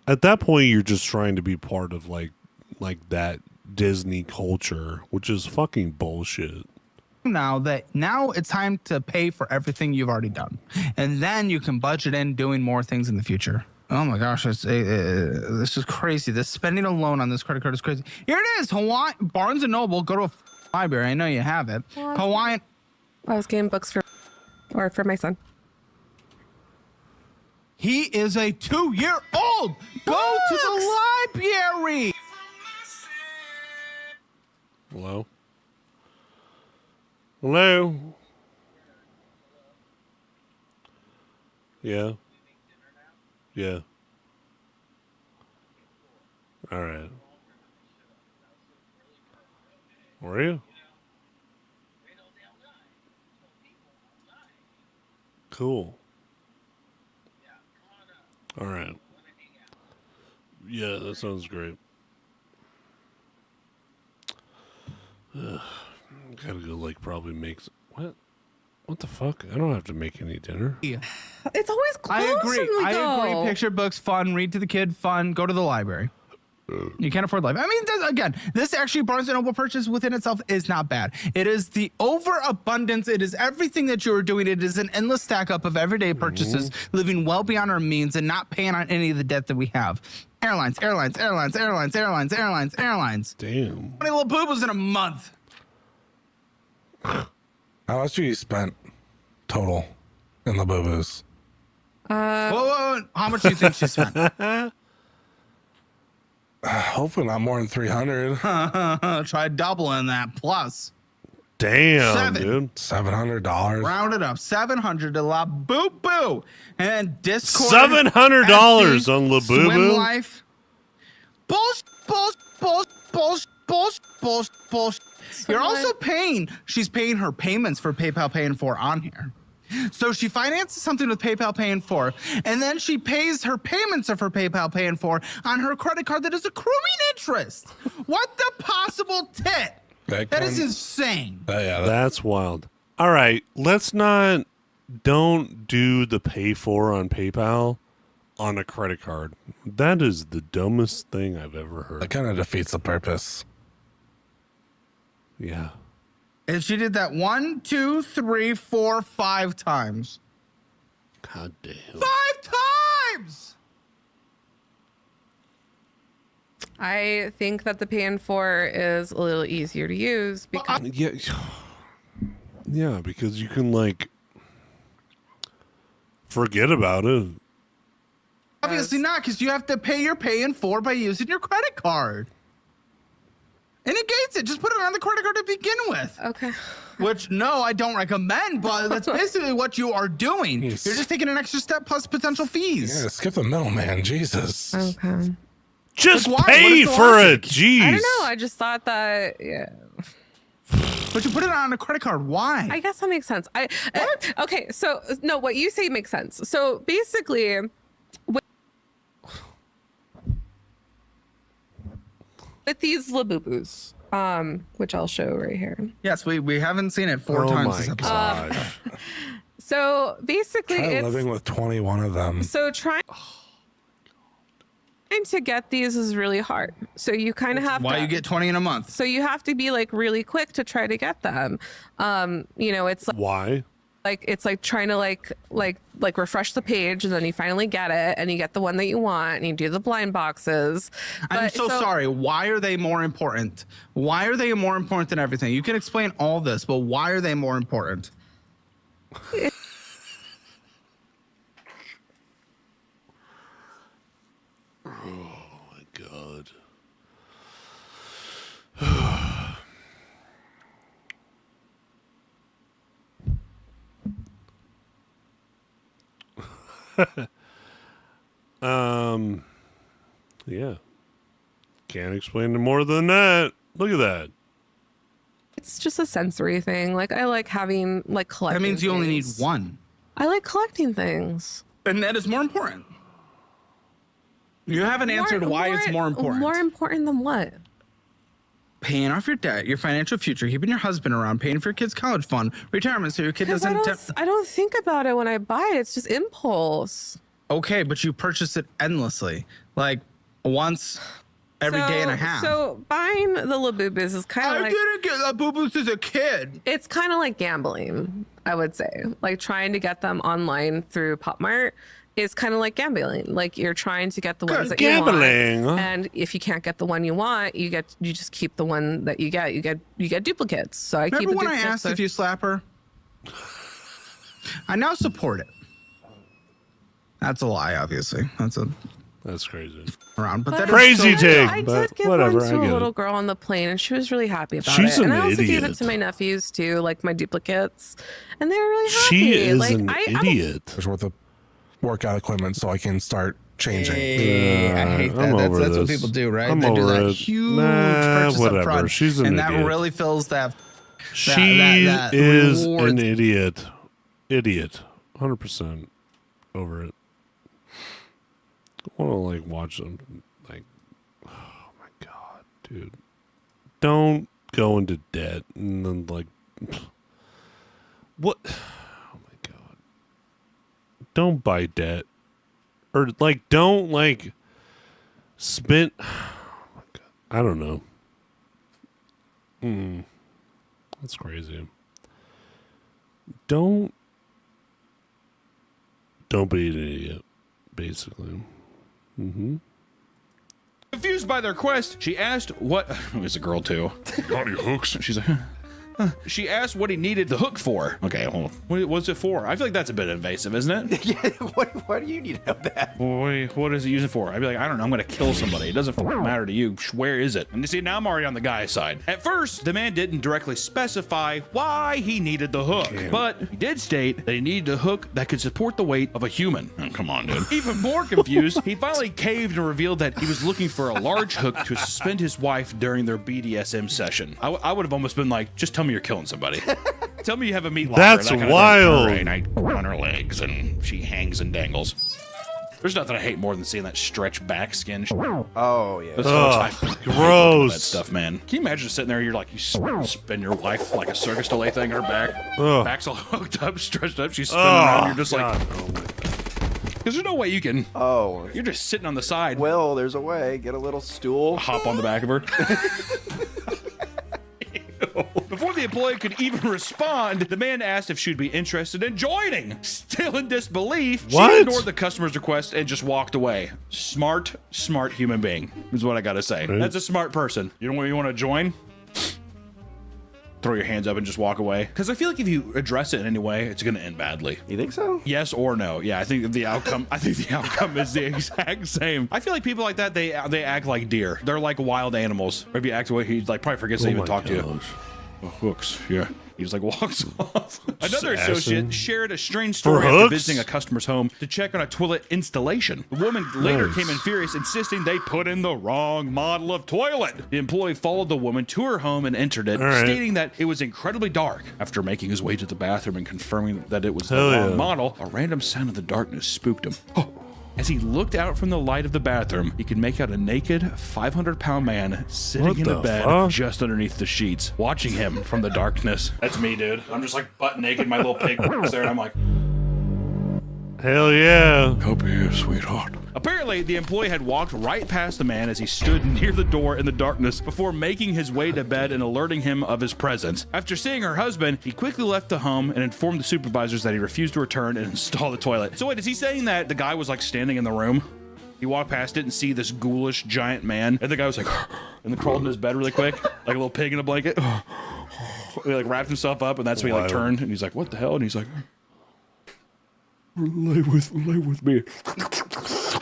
At that point, you're just trying to be part of, like that Disney culture, which is fucking bullshit. Now it's time to pay for everything you've already done, and then you can budget in doing more things in the future. Oh my gosh, this is crazy. The spending alone on this credit card is crazy. Here it is, Hawaii Barnes and Noble. Go to a library. I know you have it. Hawaiian. I was getting books for my son. He is a 2-year-old. Go to the library. Hello? Hello? Yeah. Yeah. All right. Were you? Cool. All right. Yeah, that sounds great. Gotta go, like, probably make... What the fuck? I don't have to make any dinner. It's always close I agree. when we I go. agree. Picture books, fun. Read to the kid, fun. Go to the library. You can't afford life. I mean, again, this actually Barnes & Noble purchase within itself is not bad. It is the overabundance. It is everything that you are doing. It is an endless stack up of everyday purchases, living well beyond our means and not paying on any of the debt that we have. Airlines. Damn. How many little boo-boos in a month? How much have you spent total in the boo-boos? Whoa. How much do you think she spent? Hopefully not more than 300. Try doubling that plus. Damn, 7. dude. $700. Round it up. 700 to La Boo Boo. And Discord. $700 Etsy, on La Boo Swim Boo? Life. Bullshit. You're also paying. She's paying her payments for PayPal Pay in 4 on here. So she finances something with PayPal Pay in 4, and then she pays her payments of her PayPal Pay in 4 on her credit card that is accruing interest. What the possible tit? That is insane. Yeah, That's wild. All right, don't do the pay for on PayPal on a credit card. That is the dumbest thing I've ever that heard. kind of defeats the purpose. Yeah. And she did that 1, 2, 3, 4, 5 times. God damn. 5 times! I think that the Pay in 4 is a little easier to use because Yeah, because you can like forget about it. Obviously not, because you have to pay your Pay in 4 by using your credit card. It negates it. Just put it on the credit card to begin with. okay. Which, no, I don't recommend, but that's basically what you are doing. Yes. You're just taking an extra step plus potential fees. Yeah, skip the middleman. Jesus. Okay. Just Like, why? pay What is the for logic? it. Jeez. I don't know. I just thought that. Yeah. But you put it on a credit card. Why? I guess that makes sense. Okay. So no, what you say makes sense. So basically, with these Labubu's, which I'll show right here. Yes, we haven't seen it 4 Oh times my this episode. gosh. So basically, Try it's living with 21 of them. so trying to get these is really hard. So you kind of have Why to. you get 20 in a month? So you have to be like really quick to try to get them. You know, it's Why? it's like trying to like refresh the page, and then you finally get it, and you get the one that you want, and you do the blind boxes. I'm But- so sorry. Why are they more important? Why are they more important than everything? You can explain all this, but why are they more important? God. Yeah. Can't explain it more than that. Look at that. It's just a sensory thing. Like I like having like collecting. That means you only need things. one. I like collecting things. And that is more important. You haven't answered why it's more important. More important than what? Paying off your debt, your financial future, keeping your husband around, paying for your kid's college fund, retirement so your kid Because doesn't... I don't think about it when I buy it. It's just impulse. Okay, but you purchase it endlessly. Like once every day and a half. So buying the Labubus is kind I of like didn't get La Boo-Boos as a kid. it's kind of like gambling, I would say. Like trying to get them online through PopMart is kind of like gambling. Like you're trying to get the ones that Gambling, you huh? want, and if you can't get the one you want, you just keep the one that you get. You get duplicates. So I keep Remember the when I duplicates. asked if you slap her? I now support it. That's a lie, obviously. That's crazy. Around, but that is Crazy so- take, I but did give whatever, one I to a get little it. girl on the plane, and she was really happy about She's it. an And I also gave it idiot. to my nephews too, like my duplicates, and they were really happy. She is like, an idiot. There's worth of workout equipment so I can start changing. Hey, I hate that. I'm over That's what this. people do, right? I'm They do over that it. huge Nah, purchase whatever. up front, She's an and idiot. that really fills that. She that is reward. an idiot. Idiot. 100% over it. I want to like watch them. Like, oh my god, dude! Don't go into debt and then like, what? Oh my god! Don't buy debt, or like, don't like spend. Oh my god! I don't know. That's crazy. Don't be an idiot, basically. Confused by their quest, she asked what it's a girl too. Got any hooks? She's like, she asked what he needed the hook for. Okay, well, what was it for? I feel like that's a bit invasive, isn't it? Yeah, why do you need to know that? Wait, what is it used for? I'd be like, I don't know, I'm gonna kill somebody. It doesn't fucking matter to you. Where is it? And you see, now I'm already on the guy's side. At first, the man didn't directly specify why he needed the hook, but he did state that he needed a hook that could support the weight of a human. Oh, come on, dude. Even more confused, he finally caved and revealed that he was looking for a large hook to suspend his wife during their BDSM session. I would have almost been like, just tell me you're killing somebody. Tell me you have a meat locker. That's that kind of thing. wild. All right, I run her legs and she hangs and dangles. There's nothing I hate more than seeing that stretch back skin. Oh yeah. That's Ugh, I fucking hate gross. that stuff, man. Can you imagine just sitting there? You're like, you spin your wife like a circus delay thing in her back. Ugh. Back's all hooked up, stretched up. She's spinning around. You're just God. like, because there's no way you can. Oh. You're just sitting on the side. Well, there's a way. Get a little stool. Hop on the back of her. Before the employee could even respond, the man asked if she'd be interested in joining. Still in disbelief, What? she ignored the customer's request and just walked away. Smart human being is what I gotta say. Right. That's a smart person. You want to join? Throw your hands up and just walk away. Because I feel like if you address it in any way, it's gonna end badly. You think so? Yes or no? Yeah, I think the outcome. I think the outcome is the exact same. I feel like people like that they act like deer. They're like wild animals. Or if you act away, he like probably forgets to even talk to you. Oh, hooks. Yeah. He just like walks off. Another associate shared a strange story after visiting a customer's home to check on a toilet installation. The woman later came in furious, insisting they put in the wrong model of toilet. The employee followed the woman to her home and entered it, stating that it was incredibly dark. After making his way to the bathroom and confirming that it was the wrong model, a random sound in the darkness spooked him. As he looked out from the light of the bathroom, he could make out a naked 500-pound man sitting in a bed just underneath the sheets, watching him from the darkness. That's me, dude. I'm just like butt naked, my little pig is there, and I'm like, hell yeah. come here, sweetheart. Apparently, the employee had walked right past the man as he stood near the door in the darkness before making his way to bed and alerting him of his presence. After seeing her husband, he quickly left the home and informed the supervisors that he refused to return and install the toilet. So wait, is he saying that the guy was like standing in the room? He walked past it and see this ghoulish giant man, and the guy was like, and then crawled in his bed really quick, like a little pig in a blanket. He like wrapped himself up, and that's when he like turned, and he's like, what the hell? And he's like, lay with me.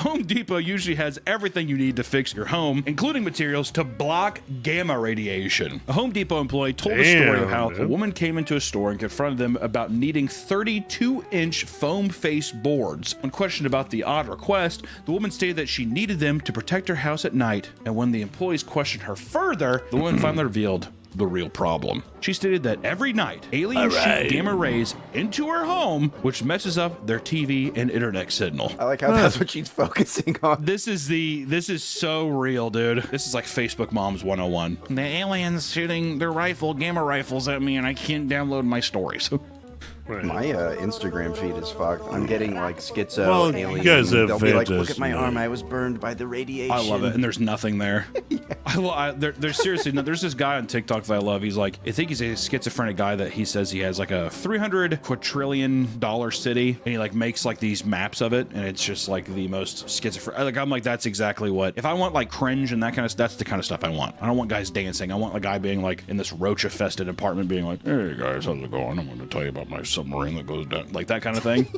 Home Depot usually has everything you need to fix your home, including materials to block gamma radiation. A Home Depot employee told a story of how a woman came into a store and confronted them about needing 32-inch foam face boards. When questioned about the odd request, the woman stated that she needed them to protect her house at night, and when the employees questioned her further, the woman finally revealed the real problem. She stated that every night, aliens shoot gamma rays into her home, which messes up their TV and internet signal. I like how that's what she's focusing on. This is so real, dude. This is like Facebook Moms 101. The aliens shooting their gamma rifles at me, and I can't download my stories. My Instagram feed is fucked. I'm getting like schizo aliens. You guys have They'll be like, look at my arm. I was burned by the radiation. I love it, and there's nothing there. There's seriously no. There's this guy on TikTok that I love. He's like, I think he's a schizophrenic guy that he says he has like a $300 quadrillion city, and he like makes like these maps of it, and it's just like the most schizophrenic. Like I'm like, that's exactly what. If I want like cringe and that kind of, that's the kind of stuff I want. I don't want guys dancing. I want a guy being like in this roach-infested apartment, being like, hey guys, how's it going? I'm going to tell you about my submarine that goes down, like that kind of thing.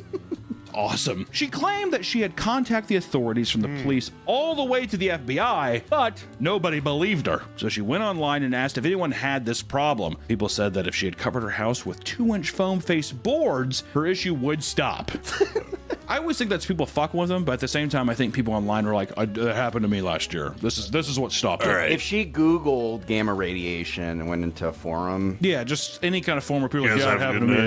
Awesome. She claimed that she had contacted the authorities from the police all the way to the FBI, but nobody believed her. So she went online and asked if anyone had this problem. People said that if she had covered her house with 2-inch foam face boards, her issue would stop. I always think that's people fucking with them, but at the same time, I think people online are like, "It happened to me last year. This is what stopped it." If she Googled gamma radiation and went into a forum, yeah, just any kind of forum where people You are like, guys yeah, it have a happened good to me. night.